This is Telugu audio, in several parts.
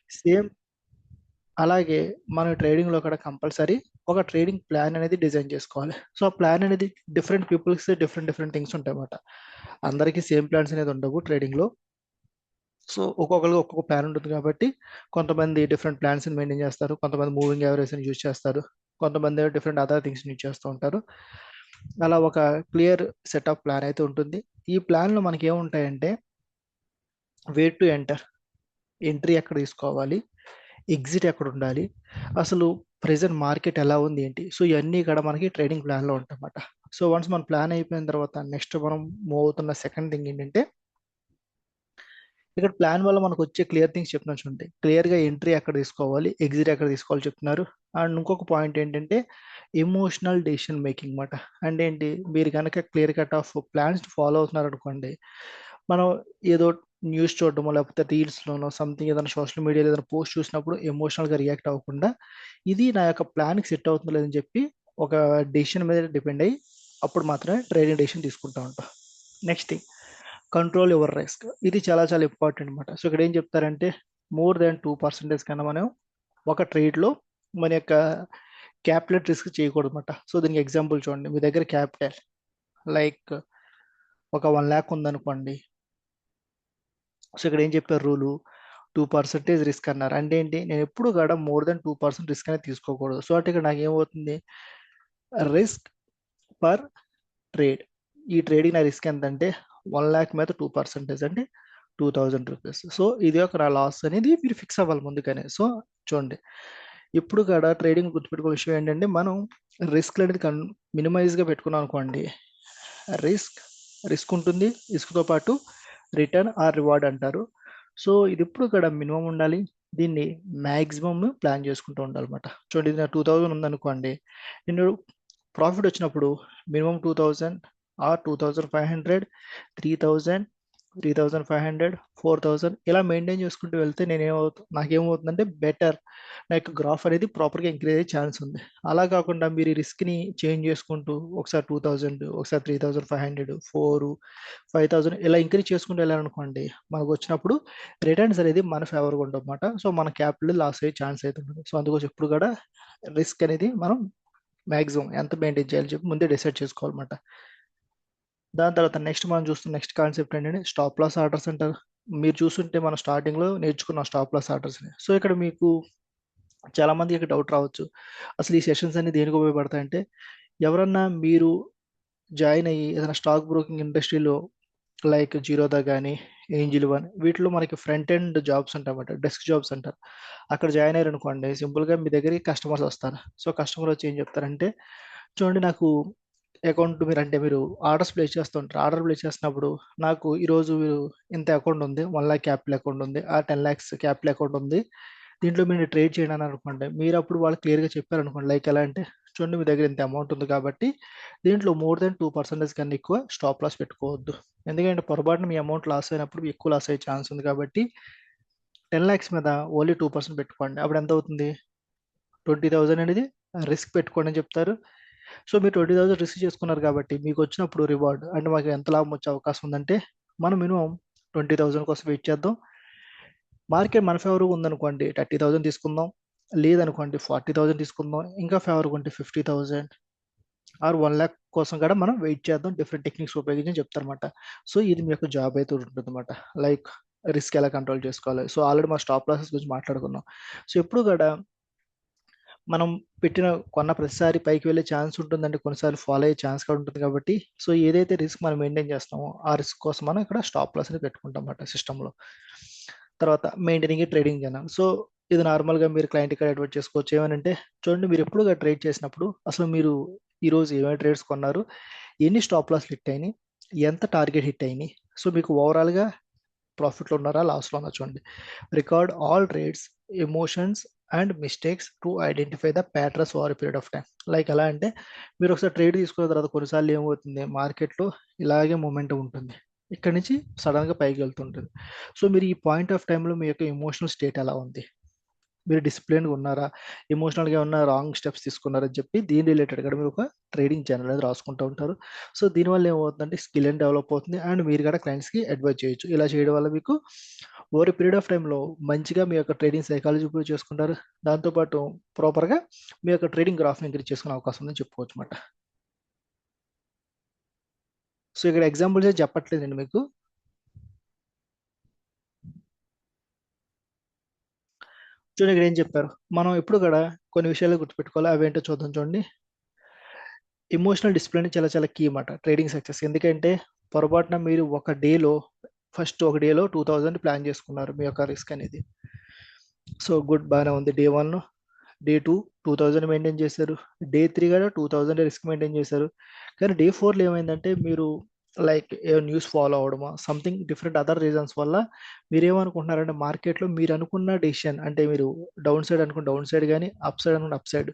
సేమ్ అలాగే మన ట్రేడింగ్‌లో కూడా కంపల్సరీ ఒక ట్రేడింగ్ ప్లాన్ అనేది డిజైన్ చేసుకోవాలి. సో, ఆ ప్లాన్ అనేది different peoples different different things ఉంటాయన్నమాట. అందరికీ సేమ్ ప్లాన్స్ అనేది ఉండవు ట్రేడింగ్‌లో. సో, ఒక్కొక్కళ్ళకి ఒక్కొక్క ప్లాన్ ఉంటుంది కాబట్టి, కొంతమంది డిఫరెంట్ ప్లాన్స్‌ని మెయింటైన్ చేస్తారు. కొంతమంది మూవింగ్ యావరేజ్‌ని యూజ్ చేస్తారు. కొంతమంది డిఫరెంట్ అదర్ థింగ్స్‌ని యూజ్ చేస్తూ ఉంటారు. అలా ఒక క్లియర్ సెట్ ఆఫ్ ప్లాన్ అయితే ఉంటుంది. ఈ ప్లాన్‌లో మనకేముంటాయంటే, వేర్ టు ఎంటర్, ఎంట్రీ ఎక్కడ తీసుకోవాలి, ఎగ్జిట్ ఎక్కడుండాలి, అసలు ప్రెజెంట్ మార్కెట్ ఎలా ఉంది ఏంటి, సో ఇవన్నీ కూడా మనకి ట్రేడింగ్ ప్లాన్‌లో ఉంటాయన్నమాట. సో వన్స్ మన ప్లాన్ అయిపోయిన తర్వాత నెక్స్ట్ మనం మూవ్ అవుతున్న సెకండ్ థింగ్ ఏంటంటే, ఇక్కడ ప్లాన్ వల్ల మనకు వచ్చే క్లియర్ థింగ్స్ చెప్తున్నాను చూడండి. క్లియర్‌గా ఎంట్రీ ఎక్కడ తీసుకోవాలి, ఎగ్జిట్ ఎక్కడ తీసుకోవాలి చెప్తున్నారు. అండ్ ఇంకొక పాయింట్ ఏంటంటే ఎమోషనల్ డెసిషన్ మేకింగ్ మాట. అంటే ఏంటి, మీరు గనక clear cut off plans follow అవుతున్నారనుకోండి, మనం ఏదో న్యూస్ చూడడమో లేకపోతే రీల్స్‌లోనో సంథింగ్ ఏదైనా సోషల్ మీడియాలో ఏదైనా పోస్ట్ చూసినప్పుడు ఎమోషనల్‌గా రియాక్ట్ అవ్వకుండా, ఇది నా యొక్క ప్లాన్‌కి సెట్ అవుతుందో లేదని చెప్పి ఒక డెసిషన్ మీద డిపెండ్ అయ్యి అప్పుడు మాత్రమే ట్రేడింగ్ డెసిషన్ తీసుకుంటా ఉంటాం. Next thing, control your risk. ఇది చాలా చాలా ఇంపార్టెంట్ అనమాట. సో ఇక్కడ ఏం చెప్తారంటే, మోర్ దాన్ 2% కన్నా మనం ఒక ట్రేడ్‌లో మన యొక్క క్యాపిటల్ రిస్క్ చేయకూడదు అనమాట. సో దీనికి ఎగ్జాంపుల్ చూడండి. మీ దగ్గర క్యాపిటల్ లైక్ ఒక 1,00,000 ఉందనుకోండి. సో ఇక్కడ ఏం చెప్పారు రూలు, 2% రిస్క్ అన్నారు. అంటే ఏంటి, నేను ఎప్పుడు కూడా మోర్ దాన్ 2% రిస్క్ అనేది తీసుకోకూడదు. సో అంటే ఇక్కడ నాకు ఏమవుతుంది, రిస్క్ పర్ ట్రేడ్. ఈ ట్రేడింగ్ నా రిస్క్ ఎంత అంటే 1,00,000 మీద 2% అంటే 2,000 రూపీస్. సో ఇది ఒక నా లాస్ అనేది మీరు ఫిక్స్ అవ్వాలి ముందుగానే. సో చూడండి, ఇప్పుడు కూడా ట్రేడింగ్ గుర్తుపెట్టుకునే విషయం ఏంటంటే, మనం రిస్క్ అనేది మినిమైజ్గా పెట్టుకున్నాం అనుకోండి, రిస్క్ రిస్క్ ఉంటుంది, రిస్క్తో పాటు రిటర్న్ ఆర్ రివార్డ్ అంటారు. సో ఇది ఎప్పుడు కూడా మినిమం ఉండాలి, దీన్ని మ్యాక్సిమమ్ ప్లాన్ చేసుకుంటూ ఉండాలన్నమాట. చూడండి, ఇది నా 2,000 ఉందనుకోండి, నేను ప్రాఫిట్ వచ్చినప్పుడు మినిమం 2,000 ఆర్ 2,500, 3,000, 3,500, 4,000 ఇలా మెయింటైన్ చేసుకుంటూ వెళ్తే నాకేమవుతుందంటే బెటర్, నా యొక్క గ్రాఫ్ అనేది ప్రాపర్గా ఇంక్రీజ్ అయ్యే ఛాన్స్ ఉంది. అలా కాకుండా మీరు ఈ రిస్క్ని చేంజ్ చేసుకుంటూ ఒకసారి 2,000, ఒకసారి 3,500, 4, 5,000 ఇలా ఇంక్రీజ్ చేసుకుంటూ వెళ్ళాలనుకోండి, మనకు వచ్చినప్పుడు రిటర్న్స్ అనేది మన ఫేవర్గా ఉండదు అనమాట. సో మన క్యాపిటల్ లాస్ అయ్యే ఛాన్స్ అయితే ఉంటుంది. సో అందుకోసం ఎప్పుడు కూడా రిస్క్ అనేది మనం మ్యాక్సిమం ఎంత మెయింటైన్ చేయాలి చెప్పి ముందే డిసైడ్ చేసుకోవాలన్నమాట. దాని తర్వాత నెక్స్ట్ మనం చూస్తున్న నెక్స్ట్ కాన్సెప్ట్ ఏంటంటే స్టాప్ లాస్ ఆర్డర్స్ అంటారు. మీరు చూస్తుంటే మనం స్టార్టింగ్లో నేర్చుకున్న స్టాప్ లాస్ ఆర్డర్స్ని. సో ఇక్కడ మీకు చాలా మందికి డౌట్ రావచ్చు, అసలు ఈ సెషన్స్ అన్ని దేనికి ఉపయోగపడతాయంటే, ఎవరన్నా మీరు జాయిన్ అయ్యి ఏదైనా స్టాక్ బ్రోకింగ్ ఇండస్ట్రీలో లైక్ జీరోదా కానీ, ఏంజిల్ వన్, వీటిలో మనకి ఫ్రంట్ ఎండ్ జాబ్స్ ఉంటాయన్నమాట, డెస్క్ జాబ్స్ అంటారు. అక్కడ జాయిన్ అయ్యారు అనుకోండి, సింపుల్గా మీ దగ్గరికి కస్టమర్స్ వస్తారు. సో కస్టమర్ వచ్చి ఏం చెప్తారంటే, చూడండి నాకు అకౌంట్, మీరు ఆర్డర్స్ ప్లేస్ చేస్తుంటారు. ఆర్డర్ ప్లేస్ చేసినప్పుడు నాకు ఈరోజు ఇంత అకౌంట్ ఉంది, 1,00,000 క్యాపిటల్ అకౌంట్ ఉంది, ఆ 10,00,000 క్యాపిటల్ అకౌంట్ ఉంది, దీంట్లో మీరు ట్రేడ్ చేయండి అని అనుకోండి. మీరు అప్పుడు వాళ్ళు క్లియర్గా చెప్పారనుకోండి, లైక్ ఎలా అంటే, చూడండి మీ దగ్గర ఇంత అమౌంట్ ఉంది కాబట్టి దీంట్లో మోర్ దెన్ 2% కన్నా ఎక్కువ స్టాప్ లాస్ పెట్టుకోవద్దు. ఎందుకంటే పొరపాటున మీ అమౌంట్ లాస్ అయినప్పుడు ఎక్కువ లాస్ అయ్యే ఛాన్స్ ఉంది కాబట్టి 10,00,000 మీద ఓన్లీ 2% పెట్టుకోండి. అప్పుడు ఎంత అవుతుంది, 20,000 అనేది రిస్క్ పెట్టుకోండి అని చెప్తారు. సో మీరు 20,000 రిస్క్ చేసుకున్నారు కాబట్టి మీకు వచ్చినప్పుడు రివార్డ్ అంటే మాకు ఎంత లాభం వచ్చే అవకాశం ఉందంటే, మనం మినిమం 20,000 కోసం వెయిట్ చేద్దాం. మార్కెట్ మన ఫేవర్గా ఉందనుకోండి 30,000 తీసుకుందాం, లేదనుకోండి 40,000 తీసుకుందాం, ఇంకా ఫేవర్గా ఉంటే 50,000 ఆర్ 1,00,000 కోసం కూడా మనం వెయిట్ చేద్దాం. డిఫరెంట్ టెక్నిక్స్ ఉపయోగించి చెప్తారన్నమాట. సో ఇది మీ యొక్క జాబ్ అయితే ఉంటుందన్నమాట. లైక్ రిస్క్ ఎలా కంట్రోల్ చేసుకోవాలి. సో ఆల్రెడీ మా స్టాప్ లాసెస్ గురించి మాట్లాడుకున్నాం. సో ఎప్పుడు కూడా మనం కొన్న ప్రతిసారి పైకి వెళ్ళే ఛాన్స్ ఉంటుందంటే, కొన్నిసార్లు ఫాలో అయ్యే ఛాన్స్ కూడా ఉంటుంది కాబట్టి, సో ఏదైతే రిస్క్ మనం మెయింటైన్ చేస్తామో ఆ రిస్క్ కోసం మనం ఇక్కడ స్టాప్ లాస్ అనేది పెట్టుకుంటాం అన్నమాట సిస్టంలో. తర్వాత మెయింటైనింగ్ ట్రేడింగ్ ఛానల్. సో ఇది నార్మల్గా మీరు క్లయింట్ ఇక్కడ అడ్వర్ట్ చేసుకోవచ్చు. ఏమనంటే, చూడండి మీరు ఎప్పుడుగా ట్రేడ్ చేసినప్పుడు అసలు మీరు ఈరోజు ఏమేమి ట్రేడ్స్ కొన్నారు, ఎన్ని స్టాప్ లాస్ హిట్ అయినాయి, ఎంత టార్గెట్ హిట్ అయినాయి, సో మీకు ఓవరాల్గా ప్రాఫిట్లో ఉన్నారా లాస్లో ఉన్నారా చూడండి. Record all trades, emotions and mistakes to identify the patterns over period of time. Like ఎలా అంటే, మీరు ఒకసారి ట్రేడ్ తీసుకున్న తర్వాత కొన్నిసార్లు ఏమవుతుంది, మార్కెట్లో ఇలాగే మూమెంటం ఉంటుంది, ఇక్కడ నుంచి సడన్గా పైకి వెళ్తుంటుంది. సో మీరు ఈ పాయింట్ ఆఫ్ టైంలో మీ యొక్క ఎమోషనల్ స్టేట్ ఎలా ఉంది, మీరు డిసిప్లిన్గా ఉన్నారా, ఎమోషనల్గా ఉన్న రాంగ్ స్టెప్స్ తీసుకున్నారని చెప్పి దీని రిలేటెడ్ కూడా మీరు ఒక ట్రేడింగ్ ఛానల్ అనేది రాసుకుంటూ ఉంటారు. సో దీనివల్ల ఏమవుతుందంటే స్కిల్ అని డెవలప్ అవుతుంది అండ్ మీరు కూడా క్లయింట్స్కి అడ్వైజ్ చేయొచ్చు. ఇలా చేయడం వల్ల మీకు ఓవర్ పీరియడ్ ఆఫ్ టైంలో మంచిగా మీ యొక్క ట్రేడింగ్ సైకాలజీ ఇంప్రూవ్ చేసుకుంటారు. దాంతోపాటు ప్రాపర్గా మీ యొక్క ట్రేడింగ్ గ్రాఫ్ని ఇంక్రీజ్ చేసుకునే అవకాశం ఉందని చెప్పుకోవచ్చు అనమాట. సో ఇక్కడ ఎగ్జాంపుల్స్ చెప్పట్లేదండి మీకు. చూడండి ఇక్కడ ఏం చెప్పారు. మనం ఎప్పుడు కూడా కొన్ని విషయాలు గుర్తుపెట్టుకోవాలి. అవేంటో చూద్దాం చూడండి. ఎమోషనల్ డిసిప్లిన్ చాలా చాలా కీ అన్నమాట ట్రేడింగ్ సక్సెస్. ఎందుకంటే పొరపాటున మీరు ఒక డేలో 2000 ప్లాన్ చేసుకున్నారు మీ యొక్క రిస్క్ అనేది. సో గుడ్, బాగానే ఉంది. డే 1, డే 2 2000 మెయింటైన్ చేశారు. డే 3 కూడా 2000 రిస్క్ మెయింటైన్ చేశారు. కానీ డే 4లో ఏమైందంటే మీరు లైక్ ఏ న్యూస్ ఫాలో అవడమా సంథింగ్ డిఫరెంట్ అదర్ రీజన్స్ వల్ల మీరు ఏమనుకుంటున్నారంటే మార్కెట్లో మీరు అనుకున్న డెసిషన్ అంటే మీరు డౌన్ సైడ్ అనుకున్న డౌన్ సైడ్ కానీ అప్ సైడ్ అనుకున్న అప్ సైడ్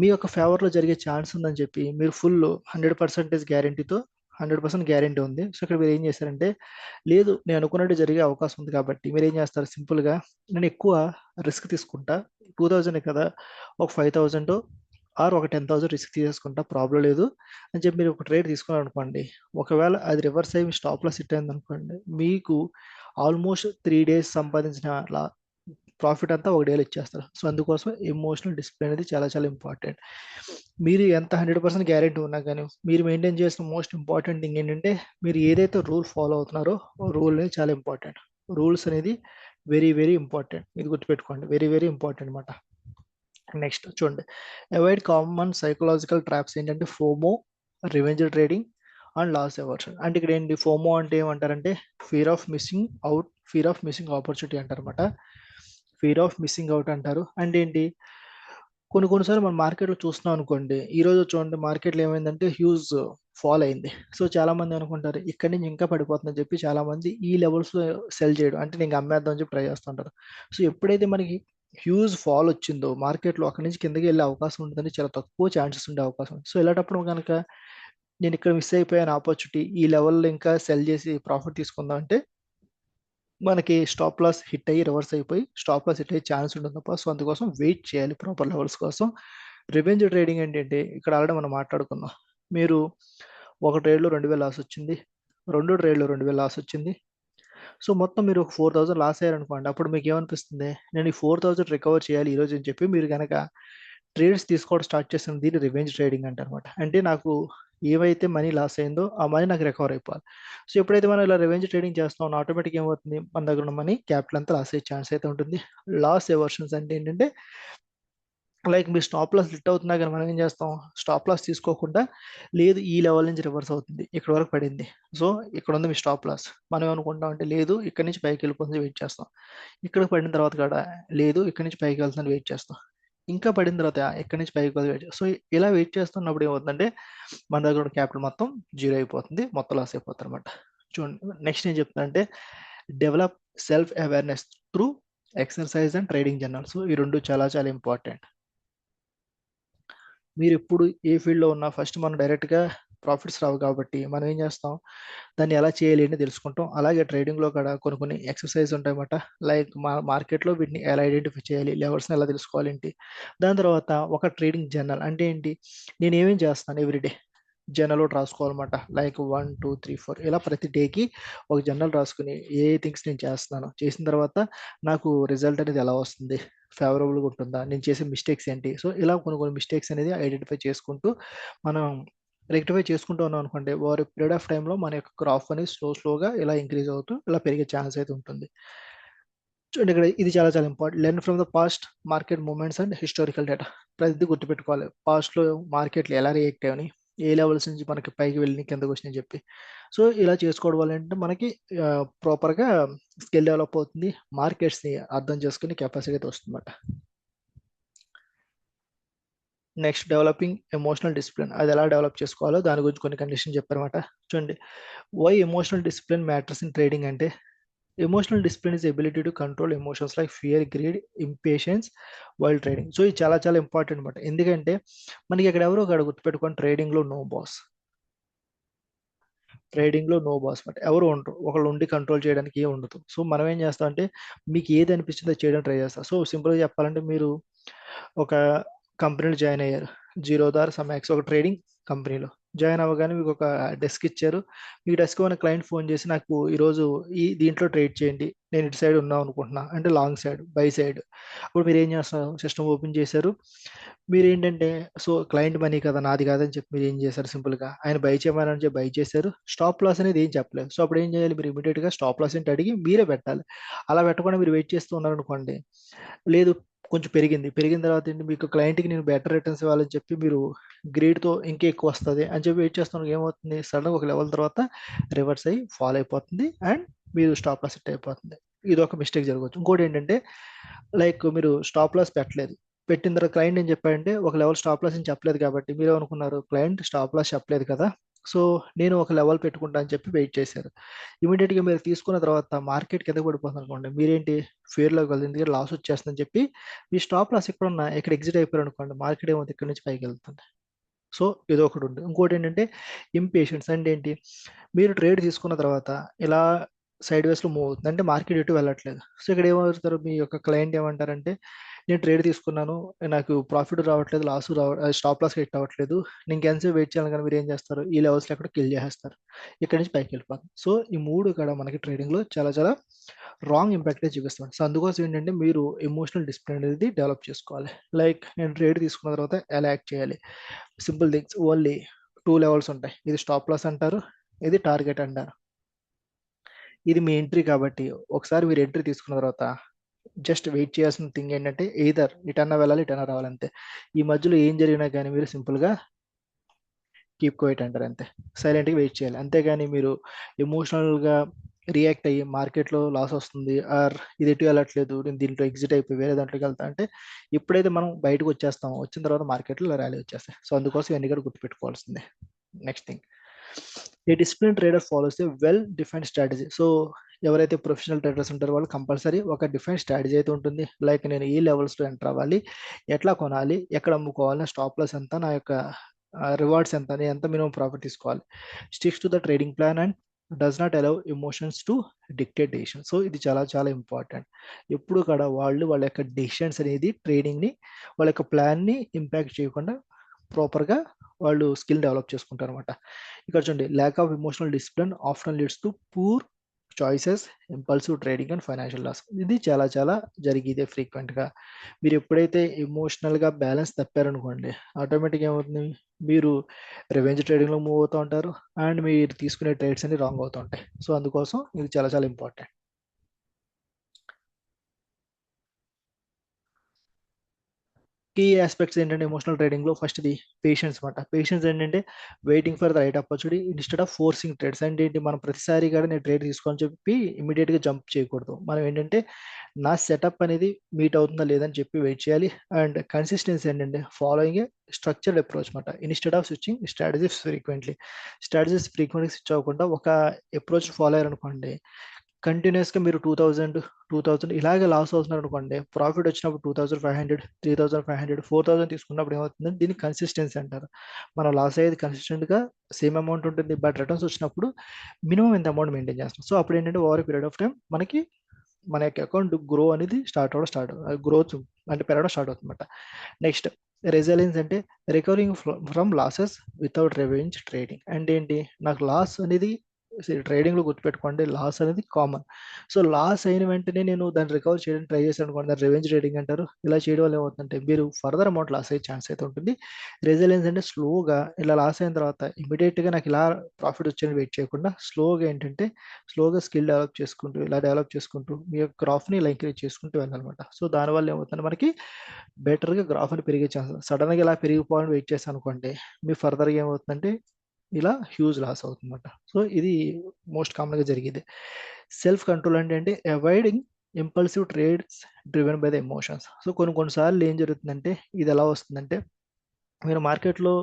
మీ యొక్క ఫేవర్లో జరిగే ఛాన్స్ ఉందని చెప్పి మీరు ఫుల్ 100% గ్యారంటీతో 100% గ్యారంటీ ఉంది. సో ఇక్కడ మీరు ఏం చేశారంటే లేదు నేను అనుకున్నట్టు జరిగే అవకాశం ఉంది కాబట్టి మీరు ఏం చేస్తారు సింపుల్గా నేను ఎక్కువ రిస్క్ తీసుకుంటా 2000 కదా ఒక 5000 ఆర్ ఒక 10,000 రిస్క్ తీసేసుకుంటా ప్రాబ్లం లేదు అని చెప్పి మీరు ఒక ట్రేడ్ తీసుకున్నారు అనుకోండి. ఒకవేళ అది రివర్స్ అయ్యి స్టాప్ లాస్ హిట్ అయింది అనుకోండి మీకు ఆల్మోస్ట్ 3 days సంపాదించిన ప్రాఫిట్ అంతా ఒక డేలో ఇచ్చేస్తారు. సో అందుకోసం ఎమోషనల్ డిసిప్లిన్ అనేది చాలా చాలా ఇంపార్టెంట్. మీరు ఎంత 100% గ్యారెంటీ ఉన్నా కానీ మీరు మెయింటైన్ చేసిన మోస్ట్ ఇంపార్టెంట్ థింగ్ ఏంటంటే మీరు ఏదైతే రూల్ ఫాలో అవుతున్నారో రూల్ అనేది చాలా ఇంపార్టెంట్. రూల్స్ అనేది వెరీ వెరీ ఇంపార్టెంట్. ఇది గుర్తుపెట్టుకోండి, వెరీ వెరీ ఇంపార్టెంట్ అనమాట. నెక్స్ట్ చూడండి, అవాయిడ్ కామన్ సైకలాజికల్ ట్రాప్స్ ఏంటంటే FOMO, revenge trading and loss aversion. అంటే ఇక్కడ ఏంటి ఫోమో అంటే ఏమంటారంటే fear of missing out, fear of missing opportunity అంటారు అనమాట. ఫియర్ ఆఫ్ మిస్సింగ్ అవుట్ అంటారు. అంటే ఏంటి కొన్నిసార్లు మనం మార్కెట్లో చూస్తున్నాం అనుకోండి. ఈ రోజు చూడండి మార్కెట్లో ఏమైందంటే హ్యూజ్ ఫాల్ అయింది. సో చాలా మంది అనుకుంటారు ఇక్కడి నుంచి ఇంకా పడిపోతుందని చెప్పి చాలా మంది ఈ లెవెల్స్లో సెల్ చేయడం అంటే నేను అమ్మేద్దాం అని చెప్పి ట్రై చేస్తుంటారు. సో ఎప్పుడైతే మనకి హ్యూజ్ ఫాల్ వచ్చిందో మార్కెట్లో అక్కడి నుంచి కిందకి వెళ్ళే అవకాశం ఉంటుందని చాలా తక్కువ ఛాన్సెస్ ఉండే అవకాశం ఉంది. సో ఇలాంటప్పుడు కనుక నేను ఇక్కడ మిస్ అయిపోయాను ఆపర్చునిటీ ఈ లెవెల్లో ఇంకా సెల్ చేసి ప్రాఫిట్ తీసుకుందాం అంటే మనకి స్టాప్ లాస్ హిట్ అయ్యి రివర్స్ అయిపోయి స్టాప్ లాస్ హిట్ అయ్యే ఛాన్స్ ఉంటుంది తప్ప. సో అందుకోసం వెయిట్ చేయాలి ప్రాపర్ లెవెల్స్ కోసం. రివెంజ్ ట్రేడింగ్ ఏంటంటే ఇక్కడ ఆల్రెడీ మనం మాట్లాడుకున్నాం. మీరు ఒక ట్రేడ్లో 2000 లాస్ వచ్చింది, 2 ట్రేడ్లో 2000 లాస్ వచ్చింది. సో మొత్తం మీరు ఒక 4000 లాస్ అయ్యారనుకోండి. అప్పుడు మీకు ఏమనిపిస్తుంది నేను ఈ 4000 రికవర్ చేయాలి ఈరోజు అని చెప్పి మీరు కనుక ట్రేడ్స్ తీసుకోవడం స్టార్ట్ చేసిన దీన్ని రివెంజ్ ట్రేడింగ్ అంటారనమాట. అంటే నాకు ఏవైతే మనీ లాస్ అయిందో ఆ మనీ నాకు రికవర్ అయిపోవాలి. సో ఎప్పుడైతే మనం ఇలా రివెంజ్ ట్రేడింగ్ చేస్తాం ఆటోమేటిక్ ఏమవుతుంది మన దగ్గర ఉన్న మనీ క్యాపిటల్ అంతా లాస్ అయ్యే ఛాన్స్ అయితే ఉంటుంది. లాస్ ఎవర్షన్స్ అంటే ఏంటంటే లైక్ మీ స్టాప్ లాస్ హిట్ అవుతున్నా కానీ మనం ఏం చేస్తాం స్టాప్ లాస్ తీసుకోకుండా లేదు ఈ లెవెల్ నుంచి రివర్స్ అవుతుంది ఇక్కడ వరకు పడింది సో ఇక్కడ ఉంది మీ స్టాప్ లాస్ మనం ఏమనుకుంటాం అంటే లేదు ఇక్కడ నుంచి పైకి వెళ్ళిపోతుంది వెయిట్ చేస్తాం. ఇక్కడ పడిన తర్వాత కూడా లేదు ఇక్కడ నుంచి పైకి వెళ్తుంది వెయిట్ చేస్తాం. ఇంకా పడిన తర్వాత ఎక్కడి నుంచి పైకి వెయిట్ చేస్తాం. సో ఇలా వెయిట్ చేస్తున్నప్పుడు ఏమవుతుందంటే మన దగ్గర ఉన్న క్యాపిటల్ మొత్తం జీరో అయిపోతుంది, మొత్తం లాస్ అయిపోతుంది అనమాట. చూడండి నెక్స్ట్ ఏం చెప్తానంటే develop self awareness through exercise and trading journal. So ఈ రెండు చాలా చాలా ఇంపార్టెంట్. మీరు ఇప్పుడు ఏ ఫీల్డ్లో ఉన్నా ఫస్ట్ మనం డైరెక్ట్గా ప్రాఫిట్స్ రావు కాబట్టి మనం ఏం చేస్తాం దాన్ని ఎలా చేయాలి అని తెలుసుకుంటాం. అలాగే ట్రేడింగ్లో కూడా కొన్ని ఎక్సర్సైజ్ ఉంటాయన్నమాట. లైక్ మార్కెట్లో వీటిని ఎలా ఐడెంటిఫై చేయాలి, లెవెల్స్ని ఎలా తెలుసుకోవాలి ఏంటి. దాని తర్వాత ఒక ట్రేడింగ్ జర్నల్ అంటే ఏంటి నేను ఏమేం చేస్తాను ఎవ్రీడే జర్నల్ రాసుకోవాలన్నమాట. లైక్ 1 2 3 4 ఇలా ప్రతి డేకి ఒక జర్నల్ రాసుకుని ఏ థింగ్స్ నేను చేస్తున్నాను చేసిన తర్వాత నాకు రిజల్ట్ అనేది ఎలా వస్తుంది, ఫేవరబుల్గా ఉంటుందా, నేను చేసే మిస్టేక్స్ ఏంటి. సో ఇలా కొన్ని మిస్టేక్స్ అనేది ఐడెంటిఫై చేసుకుంటూ మనం రెక్టిఫై చేసుకుంటూ ఉన్నాం అనుకోండి ఓవర్ పీరియడ్ ఆఫ్ టైంలో మన యొక్క క్రాప్ అనేది స్లోగా ఇలా ఇంక్రీజ్ అవుతూ ఇలా పెరిగే ఛాన్స్ అయితే ఉంటుంది. చూడండి ఇక్కడ ఇది చాలా చాలా important. Learn from the past market moments and historical data. ప్రతిదీ గుర్తుపెట్టుకోవాలి పాస్ట్లో మార్కెట్లు ఎలా రియాక్ట్ అయ్యని ఏ లెవెల్స్ నుంచి మనకి పైకి వెళ్ళి కిందకు వచ్చినాయని చెప్పి. సో ఇలా చేసుకోవడం వల్ల ఏంటంటే మనకి ప్రాపర్గా స్కిల్ డెవలప్ అవుతుంది, మార్కెట్స్ని అర్థం చేసుకుని కెపాసిటీ అయితే వస్తుందన్నమాట. Next developing emotional discipline. అది ఎలా డెవలప్ చేసుకోవాలో దాని గురించి కొన్ని కండిషన్ చెప్పారన్నమాట. చూడండి why emotional discipline matters in trading అంటే emotional discipline is ability to control emotions like fear, greed, impatience while trading. So ఇది చాలా చాలా ఇంపార్టెంట్ అనమాట. ఎందుకంటే మనకి ఇక్కడ ఎవరో ఒకటి గుర్తుపెట్టుకోండి ట్రేడింగ్లో నో బాస్. ట్రేడింగ్లో నో బాస్ అనమాట. ఎవరు ఉండరు, ఒకళ్ళు ఉండి కంట్రోల్ చేయడానికి ఏం ఉండదు. సో మనం ఏం చేస్తాం అంటే మీకు ఏది అనిపిస్తుందో చేయడానికి ట్రై చేస్తాం. సో సింపుల్గా చెప్పాలంటే మీరు ఒక కంపెనీలో జాయిన్ అయ్యారు, జీరోదా సమ్ ఎక్స్ ఒక ట్రేడింగ్ కంపెనీలో. జాయిన్ అవ్వగానే మీకు ఒక డెస్క్ ఇచ్చారు. మీ డెస్క్ ఉన్న క్లయింట్ ఫోన్ చేసి నాకు ఈరోజు దీంట్లో ట్రేడ్ చేయండి, నేను ఇటు సైడ్ ఉన్నాం అనుకుంటున్నా అంటే లాంగ్ సైడ్ బై సైడ్. అప్పుడు మీరు ఏం చేస్తారు, సిస్టమ్ ఓపెన్ చేశారు. మీరు ఏంటంటే సో క్లయింట్ మనీ కదా నాది కాదని చెప్పి మీరు ఏం చేశారు, సింపుల్గా ఆయన బై చేయమని చెప్పి బై చేశారు. స్టాప్ లాస్ అనేది ఏం చెప్పలేదు. సో అప్పుడు ఏం చేయాలి, మీరు ఇమీడియట్గా స్టాప్ లాస్ ఏంటి అడిగి మీరే పెట్టాలి. అలా పెట్టకుండా మీరు వెయిట్ చేస్తూ ఉన్నారనుకోండి, లేదు కొంచెం పెరిగిన తర్వాత ఏంటి, మీకు క్లయింట్కి నేను బెటర్ రిటర్న్స్ ఇవ్వాలని చెప్పి మీరు గ్రేడ్తో ఇంకా ఎక్కువ వస్తుంది అని చెప్పి వెయిట్ చేస్తున్నారు, ఏమవుతుంది సడన్గా ఒక లెవెల్ తర్వాత రివర్స్ అయ్యి ఫాల్ అయిపోతుంది అండ్ మీరు స్టాప్ లాస్ హిట్ అయిపోతుంది. ఇది ఒక మిస్టేక్ జరగవచ్చు. ఇంకోటి ఏంటంటే లైక్ మీరు స్టాప్ లాస్ పెట్టలేదు, పెట్టిన తర్వాత క్లయింట్ ఏం చెప్పాడంటే ఒక లెవెల్ స్టాప్ లాస్ అని చెప్పలేదు కాబట్టి మీరు ఏమనుకున్నారు, క్లయింట్ స్టాప్ లాస్ చెప్పలేదు కదా సో నేను ఒక లెవెల్ పెట్టుకుంటా అని చెప్పి వెయిట్ చేశారు. ఇమీడియట్గా మీరు తీసుకున్న తర్వాత మార్కెట్ కింద పడిపోతుంది అనుకోండి, మీరేంటి ఫేర్లోకి వెళ్ళింది ఎందుకంటే లాస్ వచ్చేస్తుందని చెప్పి మీ స్టాప్ లాస్ ఎక్కడ ఉన్నా ఇక్కడ ఎగ్జిట్ అయిపోయారు అనుకోండి, మార్కెట్ ఏమవుతుంది ఇక్కడ నుంచి పైకి వెళ్తుంది. సో ఇది ఒకటి ఉంది. ఇంకోటి ఏంటంటే ఇంపేషెన్స్ అంటే ఏంటి, మీరు ట్రేడ్ తీసుకున్న తర్వాత ఇలా సైడ్ వేస్లో మూవ్ అవుతుంది అంటే మార్కెట్ ఎటు వెళ్ళట్లేదు. సో ఇక్కడ ఏమవుతారు, మీ యొక్క క్లయింట్ ఏమంటారంటే నేను ట్రేడ్ తీసుకున్నాను, నాకు ప్రాఫిట్ రావట్లేదు, లాస్ స్టాప్ లాస్ హిట్ అవ్వట్లేదు, నేను ఎంతసేపు వెయిట్ చేయాలి కానీ మీరు ఏం చేస్తారు, ఈ లెవెల్స్లో ఎక్కడ కిల్ చేసేస్తారు, ఇక్కడ నుంచి పైకి వెళ్ళిపోతాం. సో ఈ మూడు ఇక్కడ మనకి ట్రేడింగ్లో చాలా చాలా రాంగ్ ఇంపాక్ట్ చూపిస్తుంది. సో అందుకోసం ఏంటంటే మీరు ఎమోషనల్ డిసిప్లిన్ అనేది డెవలప్ చేసుకోవాలి. లైక్ నేను ట్రేడ్ తీసుకున్న తర్వాత ఎలా యాక్ట్ చేయాలి, సింపుల్ థింగ్స్, ఓన్లీ 2 లెవెల్స్ ఉంటాయి, ఇది స్టాప్ లాస్ అంటారు, ఇది టార్గెట్ అంటారు. ఇది మీ ఎంట్రీ కాబట్టి ఒకసారి మీరు ఎంట్రీ తీసుకున్న తర్వాత జస్ట్ వెయిట్ చేయాల్సిన థింగ్ ఏంటంటే ఎయిదర్ ఇటన్నా వెళ్ళాలి ఇటన్నా రావాలి అంతే. ఈ మధ్యలో ఏం జరిగినా కానీ మీరు సింపుల్గా కీప్ క్వైట్ అంటారు అంతే, సైలెంట్గా వెయిట్ చేయాలి. అంతేగాని మీరు ఎమోషనల్గా రియాక్ట్ అయ్యి మార్కెట్లో లాస్ వస్తుంది ఆర్ ఇది ఎటు వెళ్ళట్లేదు నేను దీంట్లో ఎగ్జిట్ అయిపోయి వేరే దాంట్లోకి వెళ్తా అంటే ఎప్పుడైతే మనం బయటకు వచ్చేస్తామో వచ్చిన తర్వాత మార్కెట్లో ర్యాలీ వచ్చేస్తాయి. సో అందుకోసం ఇవన్నీ కూడా గుర్తుపెట్టుకోవాల్సిందే. Next thing, a discipline trader follows a well defined strategy. So ఎవరైతే ప్రొఫెషనల్ ట్రేడర్స్ ఉంటారో వాళ్ళు కంపల్సరీ ఒక డిఫైన్ స్ట్రాటజీ అయితే ఉంటుంది. లైక్ నేను ఈ లెవెల్స్లో ఎంటర్ అవ్వాలి, ఎట్లా కొనాలి, ఎక్కడ అమ్ముకోవాలి, స్టాప్ లాస్ ఎంత, నా యొక్క రివార్డ్స్ ఎంత, నేను ఎంత మినిమం ప్రాఫిట్ తీసుకోవాలి, sticks to the trading plan and does not allow emotions to dictate decision. So ఇది చాలా చాలా ఇంపార్టెంట్. ఎప్పుడు కూడా వాళ్ళ యొక్క డెసిషన్స్ అనేది ట్రేడింగ్ని వాళ్ళ యొక్క ప్లాన్ని ఇంపాక్ట్ చేయకుండా ప్రాపర్గా వాళ్ళు స్కిల్ డెవలప్ చేసుకుంటారు అనమాట. ఇక్కడ చూడండి, lack of emotional discipline often leads to poor choices, impulsive trading and financial loss. ఇది చాలా చాలా జరిగేదే ఫ్రీక్వెంట్గా. మీరు ఎప్పుడైతే ఎమోషనల్గా బ్యాలెన్స్ తప్పారనుకోండి, ఆటోమేటిక్గా ఏమవుతుంది, మీరు రివెంజ్ ట్రేడింగ్లో మూవ్ అవుతూ ఉంటారు అండ్ మీరు తీసుకునే ట్రేడ్స్ అన్ని రాంగ్ అవుతూ ఉంటాయి. సో అందుకోసం ఇది చాలా చాలా ఇంపార్టెంట్. కీ ఆస్పెక్ట్స్ ఏంటంటే ఎమోషనల్ ట్రేడింగ్లో ఫస్ట్ది పేషెన్స్ అనమాట. పేషెన్స్ ఏంటంటే waiting for the right opportunity instead of forcing trades. అంటే ఏంటి, మనం ప్రతిసారి కూడా నేను ట్రేడ్ తీసుకోని చెప్పి ఇమీడియట్గా జంప్ చేయకూడదు. మనం ఏంటంటే నా సెటప్ అనేది మీట్ అవుతుందా లేదని చెప్పి వెయిట్ చేయాలి. అండ్ కన్సిస్టెన్సీ ఏంటంటే ఫాలోయింగ్ ఏ స్ట్రక్చర్డ్ అప్రోచ్ అనమాట instead of switching strategies frequently. Strategies ఫ్రీక్వెంట్గా స్విచ్ అవ్వకుండా ఒక అప్రోచ్ ఫాలో అయ్యారనుకోండి, కంటిన్యూస్గా మీరు 2000 ఇలాగే లాస్ అవుతున్నారు అనుకోండి, ప్రాఫిట్ వచ్చినప్పుడు 2500 3500 4000 తీసుకున్నప్పుడు ఏమవుతుంది, దీన్ని కన్సిస్టెన్సీ అంటారు. మనం లాస్ అయ్యేది కన్సిస్టెంట్గా సేమ్ అమౌంట్ ఉంటుంది, బట్ రిటర్న్స్ వచ్చినప్పుడు మినిమం ఇంత అమౌంట్ మెయింటైన్ చేస్తాం. సో అప్పుడు ఏంటంటే ఓవర్ పీరియడ్ ఆఫ్ టైం మనకి మన యొక్క అకౌంట్ గ్రో అనేది గ్రోత్ అంటే పెరగడం స్టార్ట్ అవుతుంది అనమాట. నెక్స్ట్, రెసిలియన్స్ అంటే recovering from losses without revenge trading. అంటే ఏంటి, నాకు లాస్ అనేది ట్రేడింగ్లో గుర్తుపెట్టుకోండి, లాస్ అనేది కామన్. సో లాస్ అయిన వెంటనే నేను దాన్ని రికవర్ చేయడానికి ట్రై చేశాను అనుకోండి, దాన్ని రివెంజ్ ట్రేడింగ్ అంటారు. ఇలా చేయడం వల్ల ఏమవుతుందంటే మీరు ఫర్దర్ అమౌంట్ లాస్ అయ్యే ఛాన్స్ అయితే ఉంటుంది. రెసిలియన్స్ అంటే స్లోగా ఇలా లాస్ అయిన తర్వాత ఇమీడియట్గా నాకు ఇలా ప్రాఫిట్ వచ్చేది వెయిట్ చేయకుండా స్లోగా ఏంటంటే స్లోగా స్కిల్ డెవలప్ చేసుకుంటూ ఇలా డెవలప్ చేసుకుంటూ మీ యొక్క గ్రాఫ్ని ఇలా ఇంక్రీజ్ చేసుకుంటూ వెళ్ళాలన్నమాట. సో దానివల్ల ఏమవుతుంది, మనకి బెటర్గా గ్రాఫ్ అని పెరిగే ఛాన్స్. సడన్గా ఇలా పెరిగిపోవాలని వెయిట్ చేస్తాను అనుకోండి, మీ ఫర్దర్గా ఏమవుతుందంటే ఇలా హ్యూజ్ లాస్ అవుతుందన్నమాట. సో ఇది మోస్ట్ కామన్గా జరిగేది. సెల్ఫ్ కంట్రోల్ అంటే avoiding impulsive trades driven by the emotions. So కొన్నిసార్లు ఏం జరుగుతుందంటే ఇది ఎలా వస్తుందంటే, మీరు మార్కెట్లో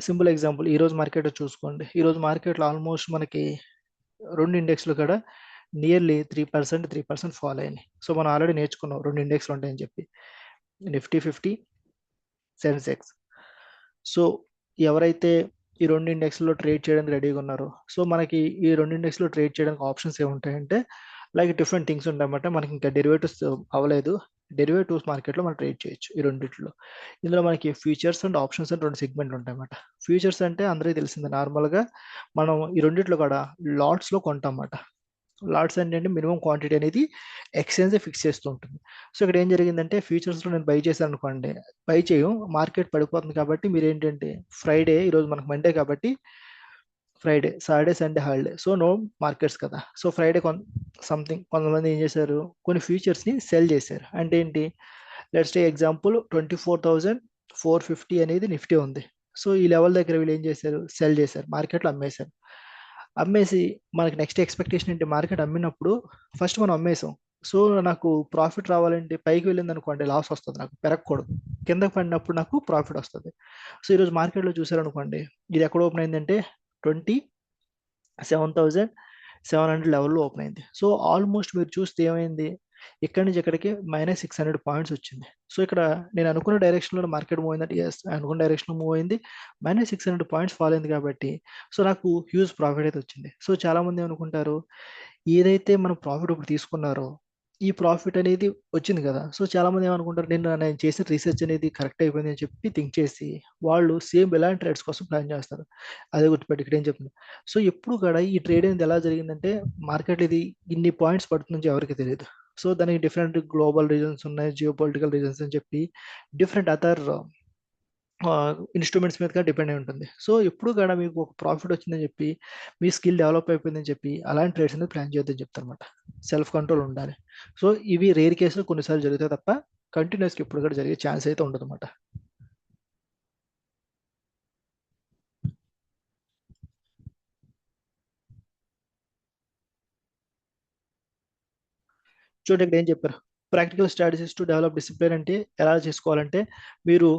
సింపుల్ ఎగ్జాంపుల్ ఈరోజు మార్కెట్ చూసుకోండి, ఈరోజు మార్కెట్లో ఆల్మోస్ట్ మనకి 2 ఇండెక్స్లు కూడా నియర్లీ 3% ఫాల్ అయినాయి. సో మనం ఆల్రెడీ నేర్చుకున్నాం 2 ఇండెక్స్లు ఉంటాయని చెప్పి, నిఫ్టీ 50, సెన్సెక్స్. సో ఎవరైతే ఈ 2 ఇండెక్స్లో ట్రేడ్ చేయడానికి రెడీగా ఉన్నారో, సో మనకి ఈ 2 ఇండెక్స్లో ట్రేడ్ చేయడానికి ఆప్షన్స్ ఏముంటాయంటే లైక్ డిఫరెంట్ థింగ్స్ ఉంటాయన్నమాట. మనకి ఇంకా డెరివేటివ్స్ అవ్వలేదు, డెరివేటివ్స్ మార్కెట్లో మనం ట్రేడ్ చేయొచ్చు ఈ రెండిట్లో. ఇందులో మనకి ఫ్యూచర్స్ అండ్ ఆప్షన్స్ అని 2 సెగ్మెంట్లు ఉంటాయన్నమాట. ఫ్యూచర్స్ అంటే అందరికీ తెలిసిందే, నార్మల్‌గా మనం ఈ రెండిట్లో కూడా లాట్స్‌లో కొంటామన్నమాట. లాట్స్ ఏంటంటే మినిమం క్వాంటిటీ అనేది ఎక్స్చేంజ్ ఫిక్స్ చేస్తూ ఉంటుంది. సో ఇక్కడ ఏం జరిగిందంటే ఫ్యూచర్స్‌లో నేను బై చేశాను అనుకోండి, బై చేయం మార్కెట్ పడిపోతుంది కాబట్టి మీరేంటంటే ఫ్రైడే, ఈరోజు మనకు మండే కాబట్టి Friday, Saturday, Sunday holiday. So no markets కదా. సో ఫ్రైడే సంథింగ్ కొంతమంది ఏం చేశారు, కొన్ని ఫ్యూచర్స్‌ని సెల్ చేశారు. అంటే ఏంటి, లెట్స్ టేక్ ఎగ్జాంపుల్ 24,450 అనేది నిఫ్టీ ఉంది. సో ఈ లెవెల్ దగ్గర వీళ్ళు ఏం చేశారు, సెల్ చేశారు, మార్కెట్లో అమ్మేశారు. అమ్మేసి మనకి నెక్స్ట్ ఎక్స్పెక్టేషన్ ఏంటి, మార్కెట్ అమ్మినప్పుడు ఫస్ట్ మనం అమ్మేసాం. సో నాకు ప్రాఫిట్ రావాలంటే పైకి వెళ్ళింది అనుకోండి లాస్ వస్తుంది, నాకు పెరగకూడదు. కిందకి పడినప్పుడు నాకు ప్రాఫిట్ వస్తుంది. సో ఈరోజు మార్కెట్లో చూసారనుకోండి, ఇది ఎక్కడ ఓపెన్ అయిందంటే 27,700 లెవెల్లో ఓపెన్ అయింది. సో ఆల్మోస్ట్ మీరు చూస్తే ఏమైంది, ఇక్కడి నుంచి ఇక్కడికి -600 పాయింట్స్ వచ్చింది. సో ఇక్కడ నేను అనుకున్న డైరెక్షన్లో మార్కెట్ మూవ్ అయిందంటే ఎస్, అనుకున్న డైరెక్షన్లో మూవ్ అయింది, -600 పాయింట్స్ ఫాల్ అయింది కాబట్టి సో నాకు హ్యూజ్ ప్రాఫిట్ అయితే వచ్చింది. సో చాలా మంది ఏమనుకుంటారు, ఏదైతే మనం ప్రాఫిట్ ఇప్పుడు తీసుకున్నారో ఈ ప్రాఫిట్ అనేది వచ్చింది కదా. సో చాలా మంది ఏమనుకుంటారు, నేను చేసిన రీసెర్చ్ అనేది కరెక్ట్ అయిపోయింది అని చెప్పి థింక్ చేసి వాళ్ళు సేమ్ ఇలాంటి ట్రేడ్స్ కోసం ప్లాన్ చేస్తారు. అదే గుర్తుపెట్టి ఇక్కడ ఏం చెప్తుంది. సో ఎప్పుడు కూడా ఈ ట్రేడ్ అనేది ఎలా జరిగిందంటే, మార్కెట్ ఇది ఇన్ని పాయింట్స్ పడుతుంది ఎవరికి తెలియదు. సో దానికి డిఫరెంట్ గ్లోబల్ రీజన్స్ ఉన్నాయి, జియో పొలిటికల్ రీజన్స్ అని చెప్పి డిఫరెంట్ అదర్ ఇన్స్ట్రుమెంట్స్ మీద డిపెండ్ అయి ఉంటుంది. సో ఎప్పుడు కూడా మీకు ఒక ప్రాఫిట్ వచ్చిందని చెప్పి, మీ స్కిల్ డెవలప్ అయిపోయిందని చెప్పి అలాంటి ట్రేడ్స్ అనేది ప్లాన్ చేయొద్దని చెప్తారనమాట. సెల్ఫ్ కంట్రోల్ ఉండాలి. సో ఇవి రేర్ కేసులు కొన్నిసార్లు జరుగుతాయి తప్ప కంటిన్యూస్గా ఎప్పుడు కూడా జరిగే ఛాన్స్ అయితే ఉండదు అనమాట. చూడండి ఇక్కడ ఏం చెప్పారు, practical strategies to develop discipline అంటే ఎలా చేసుకోవాలంటే, మీరు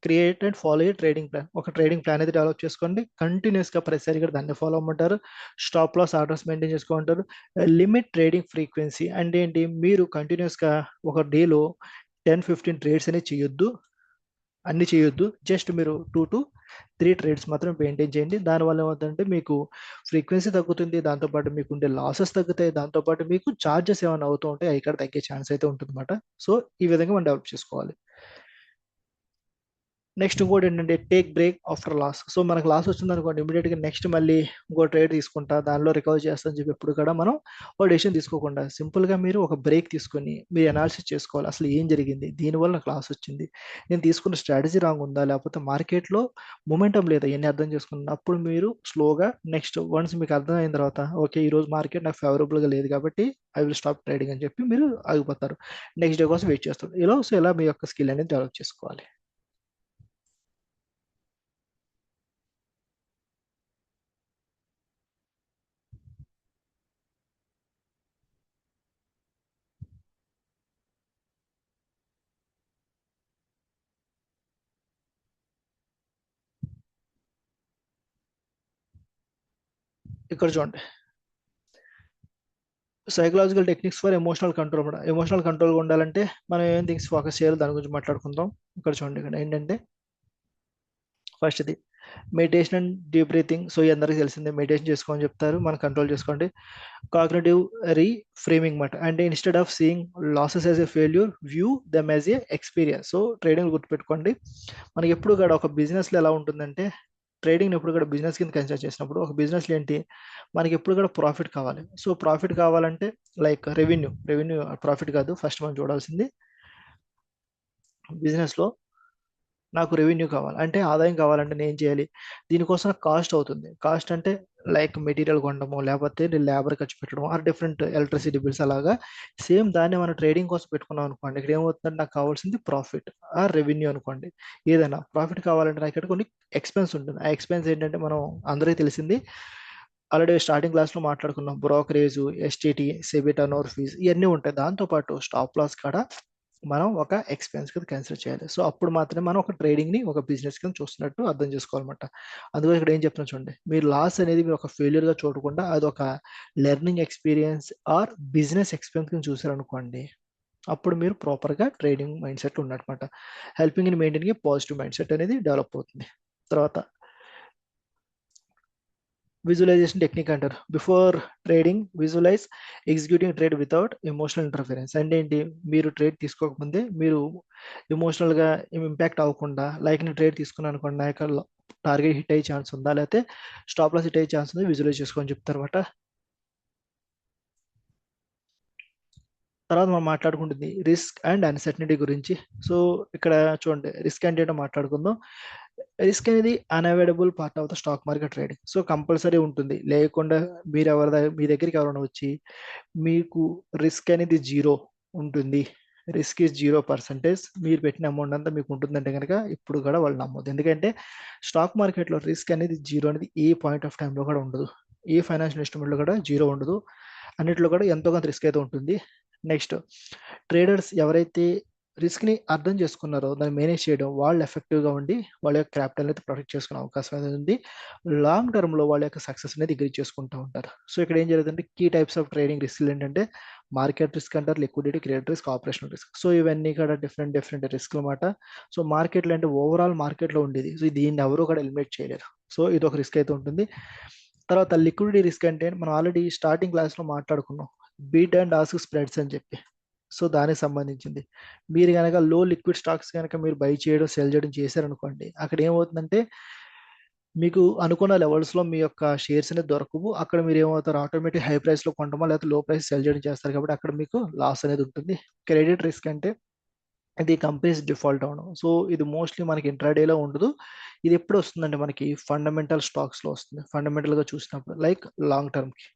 create and follow a trading plan. ఒక ట్రేడింగ్ ప్లాన్ అయితే డెవలప్ చేసుకోండి, కంటిన్యూస్గా ప్రతిసారి కూడా దాన్ని ఫాలో అవ్వమంటారు. స్టాప్ లాస్ ఆర్డర్స్ మెయింటైన్ చేసుకోమంటారు. లిమిట్ ట్రేడింగ్ ఫ్రీక్వెన్సీ అంటే ఏంటి, మీరు కంటిన్యూస్గా ఒక డేలో 10-15 ట్రేడ్స్ అనేది చేయొద్దు, అన్ని చేయొద్దు. జస్ట్ మీరు 2 to 3 ట్రేడ్స్ మాత్రం మెయింటైన్ చేయండి. దానివల్ల ఏమవుతుందంటే మీకు ఫ్రీక్వెన్సీ తగ్గుతుంది, దాంతోపాటు మీకు ఉండే లాసెస్ తగ్గుతాయి, దాంతోపాటు మీకు చార్జెస్ ఏమైనా అవుతూ ఉంటాయి, అవి ఇక్కడ తగ్గే ఛాన్స్ అయితే ఉంటుంది అనమాట. సో ఈ విధంగా మనం డెవలప్ చేసుకోవాలి. నెక్స్ట్ ఇంకోటి ఏంటంటే take break after loss. So మనకు లాస్ వచ్చింది అనుకోండి, ఇమీడియట్గా నెక్స్ట్ మళ్ళీ ఇంకో ట్రేడ్ తీసుకుంటా, దానిలో రికవర్ చేస్తాను చెప్పి ఎప్పుడు కూడా మనం ఒక డెసిషన్ తీసుకోకుండా సింపుల్గా మీరు ఒక బ్రేక్ తీసుకొని మీరు అనాలిసిస్ చేసుకోవాలి, అసలు ఏం జరిగింది, దీనివల్ల నాకు లాస్ వచ్చింది, నేను తీసుకున్న స్ట్రాటజీ రాంగ్ ఉందా, లేకపోతే మార్కెట్లో మొమెంటం లేదా, ఇవన్నీ అర్థం చేసుకున్నప్పుడు మీరు స్లోగా నెక్స్ట్ వన్స్ మీకు అర్థమైన తర్వాత ఓకే ఈరోజు మార్కెట్ నాకు ఫేవరబుల్గా లేదు కాబట్టి ఐ విల్ స్టాప్ ట్రేడింగ్ అని చెప్పి మీరు ఆగిపోతారు. నెక్స్ట్ డే కోసం వెయిట్ చేస్తారు. ఇలా మీ యొక్క స్కిల్ అనేది డెవలప్ చేసుకోవాలి. ఇక్కడ చూడండి, psychological techniques for emotional control కూడా. ఎమోషనల్ కంట్రోల్గా ఉండాలంటే మనం ఏం థింగ్స్ ఫోకస్ చేయాలి దాని గురించి మాట్లాడుకుందాం. ఇక్కడ చూడండి, ఇక్కడ ఏంటంటే ఫస్ట్ ఇది meditation and deep breathing. So ఈ అందరికీ తెలిసిందే, మెడిటేషన్ చేసుకోమని చెప్తారు, మనం కంట్రోల్ చేసుకోండి. కాగ్నిటివ్ రీఫ్రేమింగ్ మాట అంటే instead of seeing losses as a failure, view them as a experience. So trading గుర్తుపెట్టుకోండి, మనకి ఎప్పుడు కూడా ఒక బిజినెస్లో ఎలా ఉంటుందంటే, ట్రేడింగ్ ఎప్పుడు కూడా బిజినెస్ కింద కన్సిడర్ చేసినప్పుడు ఒక బిజినెస్లో ఏంటి, మనకి ఎప్పుడు కూడా ప్రాఫిట్ కావాలి. సో ప్రాఫిట్ కావాలంటే లైక్ రెవెన్యూ ప్రాఫిట్ కాదు, ఫస్ట్ మనం చూడాల్సింది బిజినెస్లో నాకు రెవెన్యూ కావాలి అంటే, ఆదాయం కావాలంటే నేను ఏం చేయాలి, దీనికోసం కాస్ట్ అవుతుంది. కాస్ట్ అంటే లైక్ మెటీరియల్ కొనడము, లేకపోతే లేబర్ ఖర్చు పెట్టడం, ఆర్ డిఫరెంట్ ఎలక్ట్రిసిటీ బిల్స్. అలాగా సేమ్ దాన్ని మనం ట్రేడింగ్ కోసం పెట్టుకున్నాం అనుకోండి, ఇక్కడ ఏమవుతుందంటే నాకు కావాల్సింది ప్రాఫిట్ ఆర్ రెవెన్యూ అనుకోండి. ఏదైనా ప్రాఫిట్ కావాలంటే నాకు ఇక్కడ కొన్ని ఎక్స్పెన్స్ ఉంటుంది. ఆ ఎక్స్పెన్స్ ఏంటంటే మనం అందరికీ తెలిసింది, ఆల్రెడీ స్టార్టింగ్ క్లాస్లో మాట్లాడుకున్నాం, brokerage, STT, SEBI turn over fees, ఇవన్నీ ఉంటాయి. దాంతోపాటు స్టాప్ లాస్ కాడ మనం ఒక ఎక్స్పెన్స్ కింద కన్సిడర్ చేయాలి. సో అప్పుడు మాత్రమే మనం ఒక ట్రేడింగ్ని ఒక బిజినెస్ కింద చూస్తున్నట్టు అర్థం చేసుకోవాలన్నమాట. అందుకని ఇక్కడ ఏం చెప్తున్నా చూడండి, మీరు లాస్ అనేది మీరు ఒక ఫెయిల్యూర్గా చూడకుండా అది ఒక learning experience or business experience కింద చూసారనుకోండి, అప్పుడు మీరు ప్రాపర్గా ట్రేడింగ్ మైండ్ సెట్ ఉన్నమాట. Helping in maintaining positive mindset అనేది డెవలప్ అవుతుంది. తర్వాత విజువలైజేషన్ టెక్నిక్ అంటారు. Before trading visualise executing trade without emotional interference. అంటే ఏంటి, మీరు ట్రేడ్ తీసుకోకముందే మీరు ఎమోషనల్గా ఇంపాక్ట్ అవ్వకుండా, లైక్ నేను ట్రేడ్ తీసుకున్నాను అనుకోండి, నా యొక్క టార్గెట్ హిట్ అయ్యే ఛాన్స్ ఉందా, లేకపోతే స్టాప్ లాస్ హిట్ అయ్యే ఛాన్స్ ఉంది, విజువలైజ్ చేసుకొని చెప్తారు అనమాట. తర్వాత మనం మాట్లాడుకుంటుంది రిస్క్ అండ్ అన్సర్టనిటీ గురించి. సో ఇక్కడ చూడండి, రిస్క్ అంటే ఏంటో మాట్లాడుకుందాం. రిస్క్ అనేది unavoidable part of the stock market trading. So compulsory ఉంటుంది, లేకుండా మీరు మీ దగ్గరికి ఎవరైనా వచ్చి మీకు రిస్క్ అనేది జీరో ఉంటుంది, రిస్క్ ఈజ్ 0%, మీరు పెట్టిన అమౌంట్ అంతా మీకు ఉంటుందంటే కనుక ఇప్పుడు కూడా వాళ్ళు నమ్మొద్దు. ఎందుకంటే స్టాక్ మార్కెట్లో రిస్క్ అనేది జీరో అనేది ఏ పాయింట్ ఆఫ్ టైంలో కూడా ఉండదు, ఏ ఫైనాన్షియల్ ఇన్స్ట్రుమెంట్లో కూడా జీరో ఉండదు, అన్నిట్లో కూడా ఎంతో కొంత రిస్క్ అయితే ఉంటుంది. నెక్స్ట్, ట్రేడర్స్ ఎవరైతే రిస్క్ని అర్థం చేసుకున్నారో దాన్ని మేనేజ్ చేయడం, వాళ్ళు ఎఫెక్టివ్గా ఉండి వాళ్ళ యొక్క క్యాపిటల్ అయితే ప్రొటెక్ట్ చేసుకునే అవకాశం అనేది ఉంది. లాంగ్ టర్మ్లో వాళ్ళ యొక్క సక్సెస్ అనేది డిగ్రీ చేసుకుంటూ ఉంటారు. సో ఇక్కడ ఏం జరుగుతుందంటే key types of trading risk ఏంటంటే మార్కెట్ రిస్క్ అంటారు, liquidity, credit risk, operational risk. So ఇవన్నీ కూడా డిఫరెంట్ డిఫరెంట్ రిస్క్ అనమాట. సో మార్కెట్లో అంటే ఓవరాల్ మార్కెట్లో ఉండేది, సో దీన్ని ఎవరు కూడా ఎలిమినేట్ చేయలేరు. సో ఇది ఒక రిస్క్ అయితే ఉంటుంది. తర్వాత లిక్విడిటీ రిస్క్ అంటే మనం ఆల్రెడీ స్టార్టింగ్ క్లాస్లో మాట్లాడుకున్నాం, బీట్ అండ్ ఆస్క్ స్ప్రెడ్స్ అని చెప్పి. సో దానికి సంబంధించింది, మీరు కనుక లో లిక్విడ్ స్టాక్స్ కనుక మీరు బై చేయడం సెల్ చేయడం చేశారనుకోండి, అక్కడ ఏమవుతుందంటే మీకు అనుకున్న లెవెల్స్లో మీ యొక్క షేర్స్ అనేది దొరకవు. అక్కడ మీరు ఏమవుతారు, ఆటోమేటిక్ హై ప్రైస్లో కొంటామో లేకపోతే లో ప్రైస్ సెల్ చేయడం చేస్తారు, కాబట్టి అక్కడ మీకు లాస్ అనేది ఉంటుంది. క్రెడిట్ రిస్క్ అంటే ఇది కంపెనీస్ డిఫాల్ట్ అవడం. సో ఇది మోస్ట్లీ మనకి ఇంట్రాడేలో ఉండదు, ఇది ఎప్పుడు వస్తుందంటే మనకి ఫండమెంటల్ స్టాక్స్లో వస్తుంది, ఫండమెంటల్గా చూసినప్పుడు, లైక్ లాంగ్ టర్మ్కి.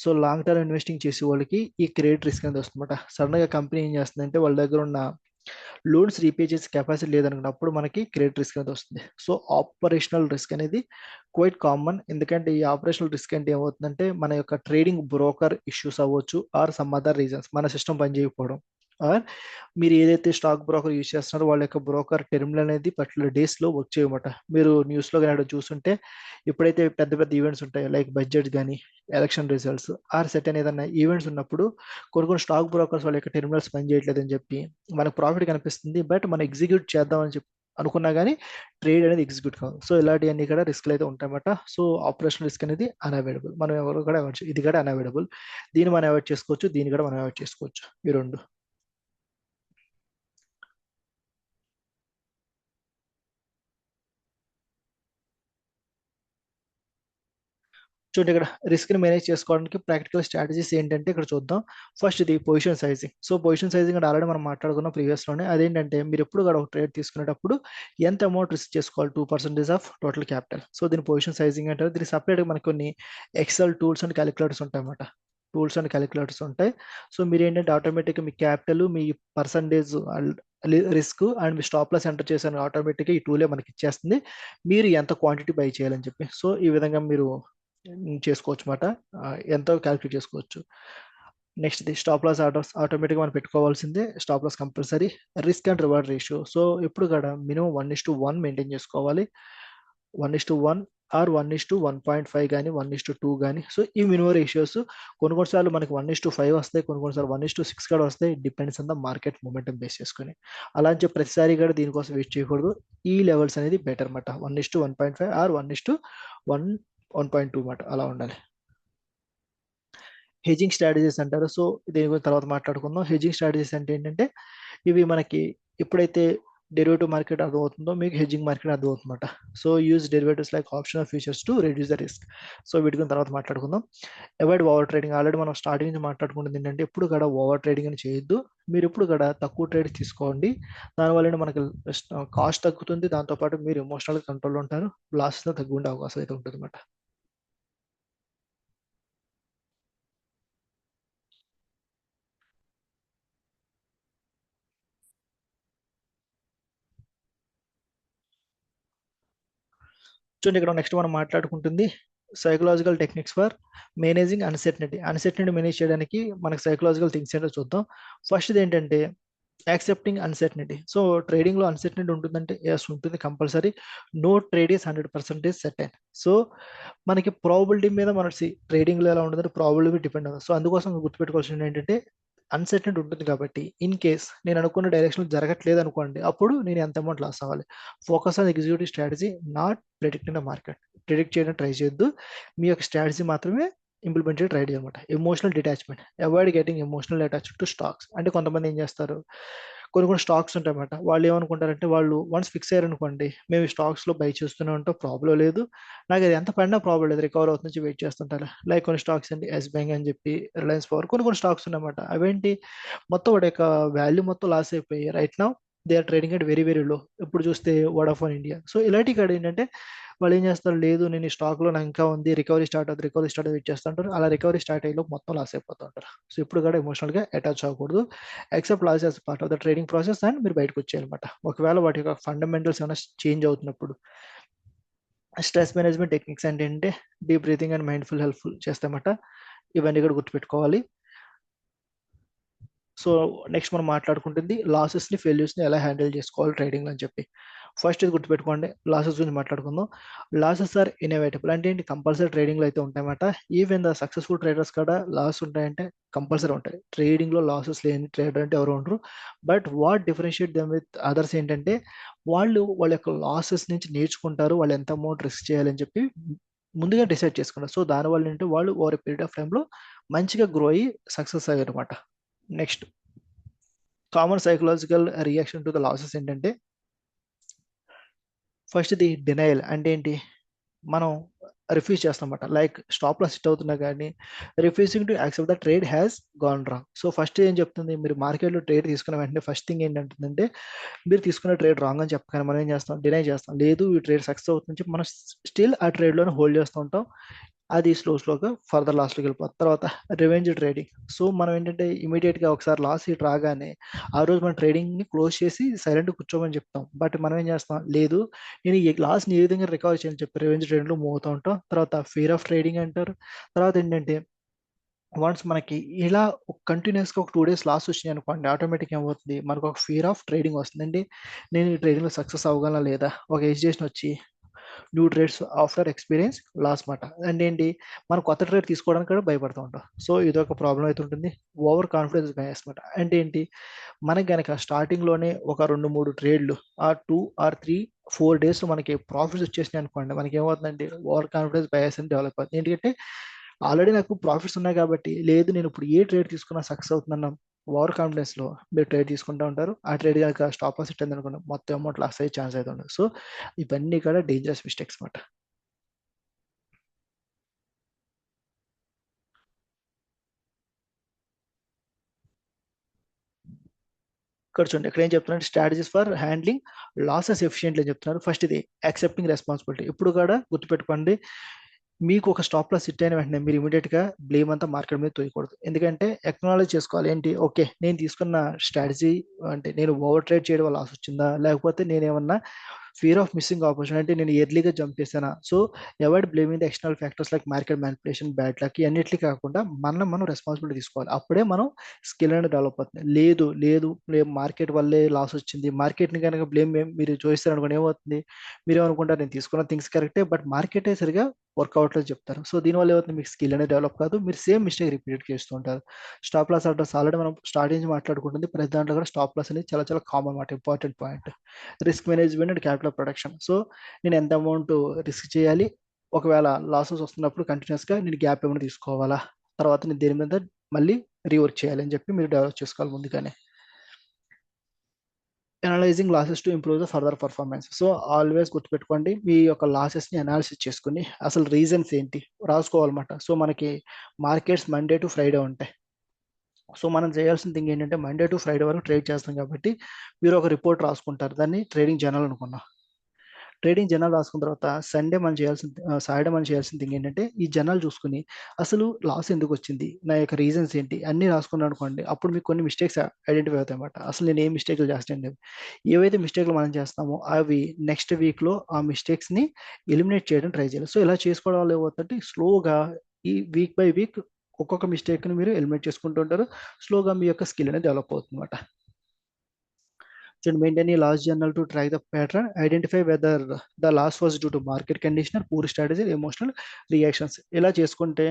సో లాంగ్ టర్మ్ ఇన్వెస్టింగ్ చేసే వాళ్ళకి ఈ క్రెడిట్ రిస్క్ అనేది వస్తుందన్నమాట. సడన్గా కంపెనీ ఏం చేస్తుందంటే వాళ్ళ దగ్గర ఉన్న లోన్స్ రీపే చేసే కెపాసిటీ లేదనుకున్నప్పుడు మనకి క్రెడిట్ రిస్క్ అనేది వస్తుంది. సో ఆపరేషనల్ రిస్క్ అనేది క్వైట్ కామన్. ఎందుకంటే ఈ ఆపరేషనల్ రిస్క్ అంటే ఏమవుతుందంటే మన యొక్క ట్రేడింగ్ బ్రోకర్ ఇష్యూస్ అవ్వచ్చు, ఆర్ సమ్ అదర్ రీజన్స్, మన సిస్టమ్ పనిచేయకపోవడం, ఆర్ మీరు ఏదైతే స్టాక్ బ్రోకర్ యూజ్ చేస్తున్నారో వాళ్ళ యొక్క బ్రోకర్ టెర్మినల్ అనేది పర్టికులర్ డేస్లో వర్క్ చేయమాట. మీరు న్యూస్లో కానీ చూస్తుంటే ఎప్పుడైతే పెద్ద పెద్ద ఈవెంట్స్ ఉంటాయో, లైక్ బడ్జెట్ కానీ ఎలక్షన్ రిజల్ట్స్ ఆర్ సెట్ అని ఏదైనా ఈవెంట్స్ ఉన్నప్పుడు కొన్ని కొన్ని స్టాక్ బ్రోకర్స్ వాళ్ళ యొక్క టెర్మినల్స్ పనిచేయట్లేదని చెప్పి మనకు ప్రాఫిట్ కనిపిస్తుంది, బట్ మనం ఎగ్జిక్యూట్ చేద్దామని చెప్పి అనుకున్నా కానీ ట్రేడ్ అనేది ఎగ్జిక్యూట్ కాదు. సో ఇలాంటివన్నీ కూడా రిస్క్లు అయితే ఉంటాయన్నమాట. సో ఆపరేషనల్ రిస్క్ అనేది అన్అవాయిడబుల్, మనం ఎవరు కూడా అవాయిడ్ ఇది కూడా అన్అవాయిడబుల్. దీన్ని మనం అవాయిడ్ చేసుకోవచ్చు, దీన్ని కూడా మనం అవాయిడ్ చేసుకోవచ్చు, ఈ రెండు. చూడండి, ఇక్కడ రిస్క్ ని మేనేజ్ చేసుకోవడానికి ప్రాక్టికల్ స్ట్రాటజీస్ ఏంటంటే ఇక్కడ చూద్దాం. ఫస్ట్ ఇది position sizing. So position sizing అంటే ఆల్రెడీ మనం మాట్లాడుకున్నాం ప్రీవియస్ లోనే. అదేంటంటే మీరు ఎప్పుడు కూడా ఒక ట్రేడ్ తీసుకునేటప్పుడు ఎంత అమౌంట్ రిస్క్ చేసుకోవాలి, 2% ఆఫ్ టోటల్ క్యాపిటల్. సో దీని పొజిషన్ సైజింగ్ అంటే దీనికి సపరేట్ మనకి కొన్ని ఎక్సెల్ టూల్స్ అండ్ క్యాలిక్యులేటర్స్ ఉంటాయి అన్నమాట. టూల్స్ అండ్ క్యాలిక్యులేటర్స్ ఉంటాయి. సో మీరు ఏంటంటే ఆటోమేటిక్గా మీ క్యాపిటల్, మీ పర్సంటేజ్ రిస్క్ అండ్ మీ స్టాప్ లాస్ ఎంటర్ చేశాను, ఆటోమేటిక్గా ఈ టూలే మనకి ఇచ్చేస్తుంది మీరు ఎంత క్వాంటిటీ బై చేయాలని చెప్పి. సో ఈ విధంగా మీరు చేసుకోవచ్చు అన్నమాట, ఎంతో క్యాలిక్యులేట్ చేసుకోవచ్చు. నెక్స్ట్ ది స్టాప్ లాస్ ఆటోమేటిక్గా మనం పెట్టుకోవాల్సిందే, stop loss compulsory. Risk and reward ratio, so ఎప్పుడు కూడా మినిమం 1:1 మెయింటైన్ చేసుకోవాలి, 1:1 ఆర్ 1:1.5 కానీ 1:2 కానీ. సో ఈ మినిమం రేషియోస్ కొన్ని కొన్నిసార్లు మనకి 1:5 వస్తాయి, కొన్ని కొన్నిసార్లు 1:6 కూడా వస్తాయి, depends on the market momentum base చేసుకుని. అలా అని చెప్పి ప్రతిసారి కూడా దీనికోసం వెయిట్ చేయకూడదు, ఈ లెవెల్స్ అనేది బెటర్ అన్నమాట, 1:1.5 ఆర్ 1:1.2 మాట, అలా ఉండాలి. హెజింగ్ స్ట్రాటజీస్ అంటారు. సో దీని గురించి తర్వాత మాట్లాడుకుందాం. హెజింగ్ స్ట్రాటజీస్ అంటే ఏంటంటే ఇవి మనకి ఎప్పుడైతే డెరివేటివ్ మార్కెట్ అర్థమవుతుందో మీకు హెజింగ్ మార్కెట్ అర్థమవుతుందన్నమాట. So use derivatives like optional futures to reduce the risk. So వీటి గురించి తర్వాత మాట్లాడుకుందాం. అవాయిడ్ ఓవర్ ట్రేడింగ్, ఆల్రెడీ మనం స్టార్టింగ్ నుంచి మాట్లాడుకుంటుంది ఏంటంటే ఎప్పుడు కూడా ఓవర్ ట్రేడింగ్ అని చేయొద్దు, మీరు ఎప్పుడు కూడా తక్కువ ట్రేడ్ తీసుకోండి. దానివల్ల మనకి కాస్ట్ తగ్గుతుంది, దాంతోపాటు మీరు ఎమోషనల్ కంట్రోల్ ఉంటారు, లాస్ తగ్గు ఉండే అవకాశం అయితే ఉంటుంది అన్నమాట. చూడండి, ఇక్కడ నెక్స్ట్ మనం మాట్లాడుకుంటుంది psychological techniques for managing uncertainty. Uncertainty manage చేయడానికి మనకి సైకలాజికల్ థింగ్స్ ఏంటో చూద్దాం. ఫస్ట్ ఏంటంటే యాక్సెప్టింగ్ అన్సర్టనిటీ. సో ట్రేడింగ్లో అన్సర్టనిటీ ఉంటుందంటే ఎస్ ఉంటుంది compulsory, no trade is 100% certain. So మనకి ప్రాబిలిటీ మీద మన ట్రేడింగ్లో ఎలా ఉంటుందంటే ప్రాబిలిటీ డిపెండ్ అవుతుంది. సో అందుకోసం గుర్తుపెట్టుకోవాల్సింది ఏంటంటే అన్సర్టెనిటీ ఉంటుంది కాబట్టి ఇన్ కేస్ నేను అనుకున్న డైరెక్షన్ జరగట్లేదు అనుకోండి, అప్పుడు నేను ఎంత అమౌంట్ లాస్ అవ్వాలి. Focus on executive strategy, not predict in the market. Predict చేయడం ట్రై చేయొద్దు, మీ యొక్క స్ట్రాటజీ మాత్రమే ఇంప్లిమెంట్ చేయడం ట్రై చేయమాట. Emotional detachment, avoid getting emotional attached to stocks. అంటే కొంతమంది ఏం చేస్తారు, కొన్ని కొన్ని స్టాక్స్ ఉంటాయన్నమాట, వాళ్ళు ఏమనుకుంటారంటే వాళ్ళు వన్స్ ఫిక్స్ అయ్యారనుకోండి, మేము ఈ స్టాక్స్లో బై చేస్తూనే ఉంటాం, ప్రాబ్లం లేదు, నాకు అది ఎంత పడినా ప్రాబ్లం లేదు, రికవర్ అవుతుంది నుంచి వెయిట్ చేస్తుంటారు. లైక్ కొన్ని స్టాక్స్ అండి, ఎస్ బ్యాంక్ అని చెప్పి, రిలయన్స్ పవర్, కొన్ని కొన్ని స్టాక్స్ ఉన్నాయన్నమాట. అవేంటి, మొత్తం వాటి యొక్క వాల్యూ మొత్తం లాస్ అయిపోయి right now they are trading at very very low. ఇప్పుడు చూస్తే వోడాఫోన్ ఇండియా. సో ఇలాంటి కాడ ఏంటంటే వాళ్ళు ఏం చేస్తారు, లేదు నేను ఈ స్టాక్లో నాకు ఇంకా ఉంది, రికవరీ స్టార్ట్ వెయిట్ చేస్తుంటారు. అలా రికవరీ స్టార్ట్ అయ్యేలో మొత్తం లాస్ అయిపోతుంటారు. సో ఇప్పుడు కూడా ఎమోషనల్గా అటాచ్ అవ్వకూడదు, accept loss as part of the trading process and మీరు బయటకు వచ్చేయాలన్నమాట. ఒకవేళ వాటి యొక్క ఫండమెంటల్స్ ఏమైనా చేంజ్ అవుతున్నప్పుడు. స్ట్రెస్ మేనేజ్మెంట్ టెక్నిక్స్ అంటే ఏంటంటే deep breathing and mindful helpful చేస్తామట. ఇవన్నీ కూడా గుర్తుపెట్టుకోవాలి. సో నెక్స్ట్ మనం మాట్లాడుకుంటుంది లాసెస్ని, ఫెయిల్యూర్స్ని ఎలా హ్యాండిల్ చేసుకోవాలి ట్రేడింగ్ అని చెప్పి. ఫస్ట్ ఇది గుర్తుపెట్టుకోండి, లాసెస్ గురించి మాట్లాడుకుందాం. Losses are inevitable. అంటే ఏంటి, కంపల్సరీ ట్రేడింగ్లో అయితే ఉంటాయన్నమాట. ఈవెన్ ద సక్సెస్ఫుల్ ట్రేడర్స్ కూడా లాస్ ఉంటాయంటే కంపల్సరీ ఉంటాయి. ట్రేడింగ్లో లాసెస్ లేని ట్రేడర్ అంటే ఎవరు ఉండరు. But what differentiate them with others ఏంటంటే వాళ్ళ యొక్క లాసెస్ నుంచి నేర్చుకుంటారు, వాళ్ళు ఎంత అమౌంట్ రిస్క్ చేయాలని చెప్పి ముందుగా డిసైడ్ చేసుకుంటారు. సో దానివల్ల ఏంటంటే వాళ్ళు ఓవర్ పీరియడ్ ఆఫ్ టైంలో మంచిగా గ్రో అయ్యి సక్సెస్ అయ్యారు అనమాట. Next, common psychological reaction to the losses ఏంటంటే ఫస్ట్ ది డినయల్. అంటే ఏంటి, మనం రిఫ్యూజ్ చేస్తామన్నమాట. లైక్ స్టాప్ లాస్ హిట్ అవుతున్నా కానీ refusing to accept the trade has gone wrong. So first ఏం చెప్తుంది, మీరు మార్కెట్లో ట్రేడ్ తీసుకున్న వెంటనే ఫస్ట్ థింగ్ ఏంటంటే మీరు తీసుకున్న ట్రేడ్ రాంగ్ అని చెప్పగానే మనం ఏం చేస్తాం, డినై చేస్తాం. లేదు ఈ ట్రేడ్ సక్సెస్ అవుతుంది చెప్పి మనం స్టిల్ ఆ ట్రేడ్లోనే హోల్డ్ చేస్తూ ఉంటాం. అది స్లోగా ఫర్దర్ లాస్లోకి వెళ్ళిపోతుంది. తర్వాత రివెంజ్ ట్రేడింగ్. సో మనం ఏంటంటే ఇమీడియట్గా ఒకసారి లాస్ ఇటు రాగానే ఆ రోజు మన ట్రేడింగ్ని క్లోజ్ చేసి సైలెంట్ కూర్చోమని చెప్తాం. బట్ మనం ఏం చేస్తాం, లేదు నేను ఈ లాస్ని ఏ విధంగా రికవర్ చేయని చెప్పి రివెంజ్ ట్రేడింగ్లో మూవ్ అవుతూ ఉంటాం. తర్వాత ఫియర్ ఆఫ్ ట్రేడింగ్ అంటారు. తర్వాత ఏంటంటే వన్స్ మనకి ఇలా కంటిన్యూస్గా ఒక 2 days లాస్ వచ్చినాయి అనుకోండి, ఆటోమేటిక్ ఏమవుతుంది, మనకు ఒక ఫియర్ ఆఫ్ ట్రేడింగ్ వస్తుందండి. నేను ఈ ట్రేడింగ్లో సక్సెస్ అవ్వగలనా లేదా, ఒక ఎజిటేషన్ వచ్చి new trades after experience loss మాట. అండ్ ఏంటి, మనం కొత్త ట్రేడ్ తీసుకోవడానికి కూడా భయపడుతూ ఉంటాం. సో ఇది ఒక ప్రాబ్లం అయితే ఉంటుంది. ఓవర్ కాన్ఫిడెన్స్ బయాస్ మాట. అంటే ఏంటి, మనకి కనుక స్టార్టింగ్లోనే ఒక 2-3 ట్రేడ్లు ఆ 2 or 3-4 days మనకి ప్రాఫిట్స్ వచ్చేసినాయి అనుకోండి, మనకి ఏమవుతుందండి, ఓవర్ కాన్ఫిడెన్స్ బయాస్ అని డెవలప్ అవుతుంది. ఎందుకంటే ఆల్రెడీ నాకు ప్రాఫిట్స్ ఉన్నాయి కాబట్టి, లేదు నేను ఇప్పుడు ఏ ట్రేడ్ తీసుకున్నా సక్సెస్ అవుతుందన్న ఓవర్ కాన్ఫిడెన్స్లో మీరు ట్రేడ్ తీసుకుంటూ ఉంటారు. ఆ ట్రేడ్ కనుక స్టాప్ లాస్ హిట్ అనుకోండి, మొత్తం అమౌంట్ లాస్ అయ్యే ఛాన్స్ అయితే ఉండదు. సో ఇవన్నీ కూడా డేంజరస్ మిస్టేక్స్ మాట. ఇక్కడ చూడండి, ఇక్కడ ఏం చెప్తున్నారు, strategies for handling losses efficiently అని చెప్తున్నారు. ఫస్ట్ ఇది యాక్సెప్టింగ్ రెస్పాన్సిబిలిటీ. ఇప్పుడు కూడా గుర్తుపెట్టుకోండి, మీకు ఒక స్టాప్ లాస్ హిట్ అయిన వెంటనే మీరు ఇమీడియట్గా బ్లేమ్ అంతా మార్కెట్ మీద తోయకూడదు. ఎందుకంటే ఎక్నాలజ్ చేసుకోవాలి, ఏంటి, ఓకే నేను తీసుకున్న స్ట్రాటజీ అంటే నేను ఓవర్ ట్రేడ్ చేయడం వల్ల లాస్ వచ్చిందా, లేకపోతే నేను ఏమన్నా ఫియర్ ఆఫ్ మిస్సింగ్ ఆపర్చునిటీ, నేను ఎర్లీగా జంప్ చేశానా. So avoid blaming the external factors like market manipulation, bad luck, అన్నిటికీ కాకుండా మనం రెస్పాన్సిబిలిటీ తీసుకోవాలి. అప్పుడే మనం స్కిల్ అనేది డెవలప్ అవుతుంది. లేదు మార్కెట్ వల్లే లాస్ వచ్చింది, మార్కెట్ని కనుక బ్లేమ్ మీరు చూస్తారు అనుకోండి, ఏమవుతుంది, మీరు ఏమనుకుంటారు, నేను తీసుకున్న థింగ్స్ కరెక్టే బట్ మార్కెటే సరిగా వర్కౌట్ లేదు చెప్తారు. సో దీనివల్ల ఏమవుతుంది, మీకు స్కిల్ అనేది డెవలప్ కాదు, మీరు సేమ్ మిస్టేక్ రిపీట్ చేస్తూ ఉంటారు. స్టాప్ లాస్ ఆర్డర్స్ ఆల్రెడీ మనం స్టార్ట్ నుంచి మాట్లాడుకుంటుంది, ప్రతి దాంట్లో కూడా స్టాప్ లాస్ అనేది చాలా చాలా కామన్ అన్నమాట, important point. Risk management and capital production. So నేను ఎంత అమౌంట్ రిస్క్ చేయాలి, ఒకవేళ లాసెస్ వస్తున్నప్పుడు కంటిన్యూస్గా నేను గ్యాప్ ఏమైనా తీసుకోవాలా, తర్వాత నేను దేని మీద మళ్ళీ రీవర్క్ చేయాలి అని చెప్పి మీరు డెవలప్ చేసుకోవాలి ముందుగానే. Analysing losses to improve the further performance. So always గుర్తుపెట్టుకోండి, మీ యొక్క లాసెస్ని అనాలిసిస్ చేసుకుని అసలు రీజన్స్ ఏంటి రాసుకోవాలన్నమాట. సో మనకి మార్కెట్స్ మండే టు ఫ్రైడే ఉంటాయి. సో మనం చేయాల్సిన థింగ్ ఏంటంటే మండే టు ఫ్రైడే వరకు ట్రేడ్ చేస్తాం కాబట్టి మీరు ఒక రిపోర్ట్ రాసుకుంటారు, దాన్ని ట్రేడింగ్ జర్నల్ అనుకున్నాం. ట్రేడింగ్ జర్నల్ రాసుకున్న తర్వాత సాటర్డే మనం చేయాల్సిన థింగ్ ఏంటంటే ఈ జర్నల్ చూసుకుని అసలు లాస్ ఎందుకు వచ్చింది, నా యొక్క రీజన్స్ ఏంటి అన్నీ రాసుకున్నాను అనుకోండి, అప్పుడు మీకు కొన్ని మిస్టేక్స్ ఐడెంటిఫై అవుతాయి అన్నమాట. అసలు నేను ఏ మిస్టేక్లు చేస్తాను, ఏవైతే మిస్టేక్లు మనం చేస్తామో అవి నెక్స్ట్ వీక్లో ఆ మిస్టేక్స్ని ఎలిమినేట్ చేయడం ట్రై చేయాలి. సో ఇలా చేసుకోవడం వల్ల ఏమవుతుందంటే స్లోగా ఈ వీక్ బై వీక్ ఒక్కొక్క మిస్టేక్ని మీరు ఎలిమినేట్ చేసుకుంటూ ఉంటారు. స్లోగా మీ యొక్క స్కిల్ అనేది డెవలప్ అవుతుంది అనమాట. should maintain a loss journal to track the pattern, identify whether the loss was due to market condition or poor strategy, emotional reactions. ఇలా చేసుకుంటే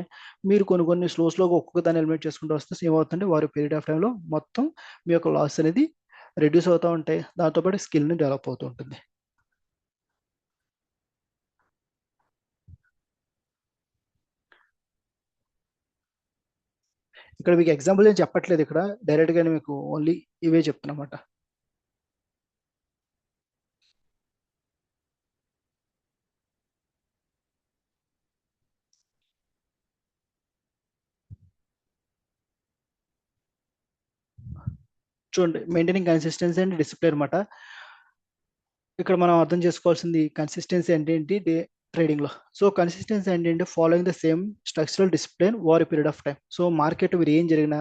మీరు కొన్ని స్లోగా ఒక్కొక్క దాన్ని ఎలిమినేట్ చేసుకుంటూ వస్తే ఏమవుతుందంటే వారి పీరియడ్ ఆఫ్ టైంలో మొత్తం మీ యొక్క లాస్ అనేది రెడ్యూస్ అవుతూ ఉంటాయి. దాంతోపాటు స్కిల్ని డెవలప్ అవుతూ ఉంటుంది. ఇక్కడ మీకు ఎగ్జాంపుల్ ఏం చెప్పట్లేదు, ఇక్కడ డైరెక్ట్ గానే మీకు ఓన్లీ ఇవే చెప్తున్నమాట. చూడండి, మెయింటైనింగ్ కన్సిస్టెన్సీ అండ్ డిసిప్లిన్ అనమాట. ఇక్కడ మనం అర్థం చేసుకోవాల్సింది కన్సిస్టెన్సీ అంటే ఏంటి ట్రేడింగ్ లో. సో కన్సిస్టెన్సీ అంటే ఏంటి, following the same structural discipline over period of time. So market మీరు ఏం జరిగినా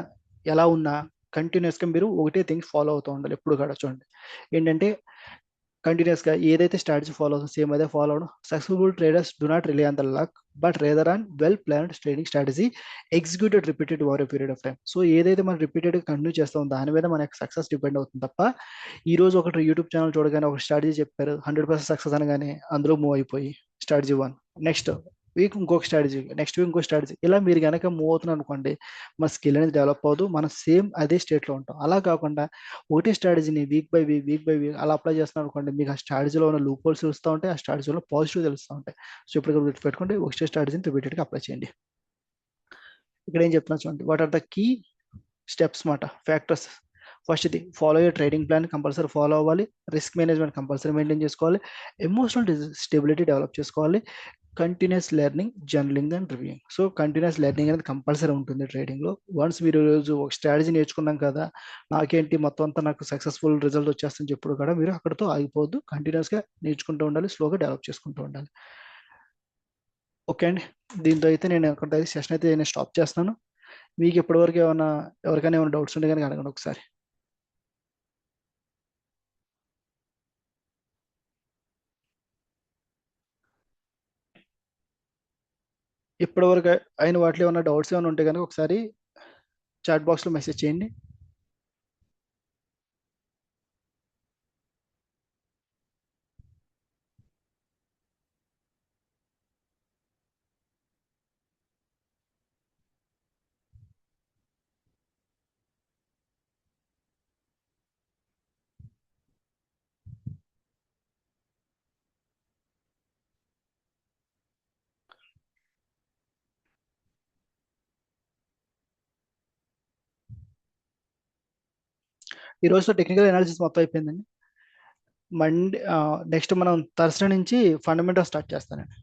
ఎలా ఉన్నా కంటిన్యూస్ గా మీరు ఒకటే థింగ్స్ ఫాలో అవుతూ ఉండాలి ఎప్పుడు కూడా. చూడండి ఏంటంటే కంటిన్యూస్ గా ఏదైతే స్ట్రాటజీ ఫాలో అవుతుందో సేమ్ అదే ఫాలో అవడం. Successful traders do not rely on the luck but rather on well planned trading strategy executed repeated over period of time. So ఏదైతే మనం రిపీటెడ్ కంటిన్యూ చేస్తాం దాని మీద మన సక్సెస్ డిపెండ్ అవుతుంది తప్ప ఈ రోజు ఒకటి యూట్యూబ్ ఛానల్ చూడగానే ఒక స్ట్రాటజీ చెప్పారు 100% సక్సెస్ అనగానే అందులో మూవ్ అయిపోయి స్ట్రాటజీ వన్, నెక్స్ట్ వీక్ ఇంకొక స్ట్రాటజీ, నెక్స్ట్ వీక్ ఇంకో స్ట్రాటజీ, ఇలా మీరు కనుక మూవ్ అవుతున్నారు అనుకోండి మన స్కిల్ అనేది డెవలప్ అవ్వదు, మనం సేమ్ అదే స్టేట్లో ఉంటాం. అలా కాకుండా ఒకటే స్ట్రాటజీని వీక్ బై వీక్ అలా అప్లై చేస్తున్నారు అనుకోండి మీకు ఆ స్ట్రాటజీలో ఉన్న లూప్ హోల్స్ తెలుస్తూ ఉంటాయి, ఆ స్ట్రాటజీలో పాజిటివ్ తెలుస్తూ ఉంటాయి. సో ఇప్పుడు గుర్తుపెట్టుకోండి ఒకటే స్ట్రాటజీని రిపీటెడ్గా అప్లై చేయండి. ఇక్కడ ఏం చెప్తున్నా చూడండి, what are the key steps మాట, ఫ్యాక్టర్స్. ఫస్ట్ ఇది ఫాలో అయ్యే ట్రేడింగ్ ప్లాన్ కంపల్సరీ ఫాలో అవ్వాలి, రిస్క్ మేనేజ్మెంట్ కంపల్సరీ మెయింటైన్ చేసుకోవాలి, ఎమోషనల్ స్టెబిలిటీ డెవలప్ చేసుకోవాలి, continuous learning, journaling and reviewing. So continuous learning అనేది కంపల్సరీ ఉంటుంది ట్రేడింగ్లో. వన్స్ మీరు రోజు ఒక స్ట్రాటజీ నేర్చుకున్నాం కదా నాకేంటి మొత్తం అంతా నాకు సక్సెస్ఫుల్ రిజల్ట్ వచ్చేస్తుంది చెప్పుడు కూడా మీరు అక్కడితో ఆగిపోవద్దు, కంటిన్యూస్గా నేర్చుకుంటూ ఉండాలి, స్లోగా డెవలప్ చేసుకుంటూ ఉండాలి. ఓకే అండి, దీంతో అయితే నేను అక్కడ సెషన్ అయితే నేను స్టాప్ చేస్తున్నాను. మీకు ఇప్పటివరకు ఏమైనా ఎవరికైనా ఏమైనా డౌట్స్ ఉంటే కనుక అడగండి ఒకసారి. ఇప్పటివరకు అయిన వాటిలో ఏమైనా డౌట్స్ ఏమైనా ఉంటే కనుక ఒకసారి చాట్ బాక్స్లో మెసేజ్ చేయండి. ఈ రోజుతో టెక్నికల్ అనాలిసిస్ మొత్తం అయిపోయిందండి. మండే నెక్స్ట్ మనం థర్స్డే నుంచి ఫండమెంటల్ స్టార్ట్ చేస్తానండి.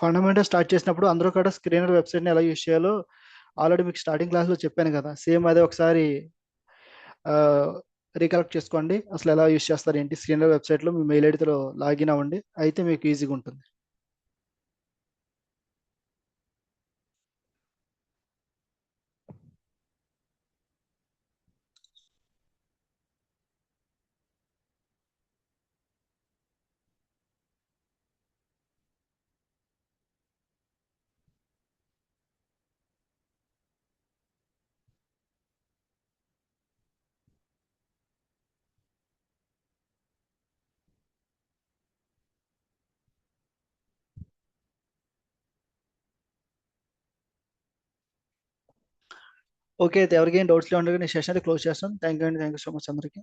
ఫండమెంటల్ స్టార్ట్ చేసినప్పుడు అందరూ కూడా స్క్రీనర్ వెబ్సైట్ని ఎలా యూజ్ చేయాలో ఆల్రెడీ మీకు స్టార్టింగ్ క్లాస్లో చెప్పాను కదా, సేమ్ అదే ఒకసారి రీకలెక్ట్ చేసుకోండి. అసలు ఎలా యూజ్ చేస్తారు ఏంటి, స్క్రీనర్ వెబ్సైట్లో మీ మెయిల్ ఐడితో లాగిన్ అవ్వండి, అయితే మీకు ఈజీగా ఉంటుంది. ఓకే అయితే ఎవరికైనా డౌట్స్ ఉండగా నేను సెషన్ అయితే క్లోజ్ చేస్తాను. థ్యాంక్ యూ అండి, థ్యాంక్ యూ సో మచ్ అందరికీ.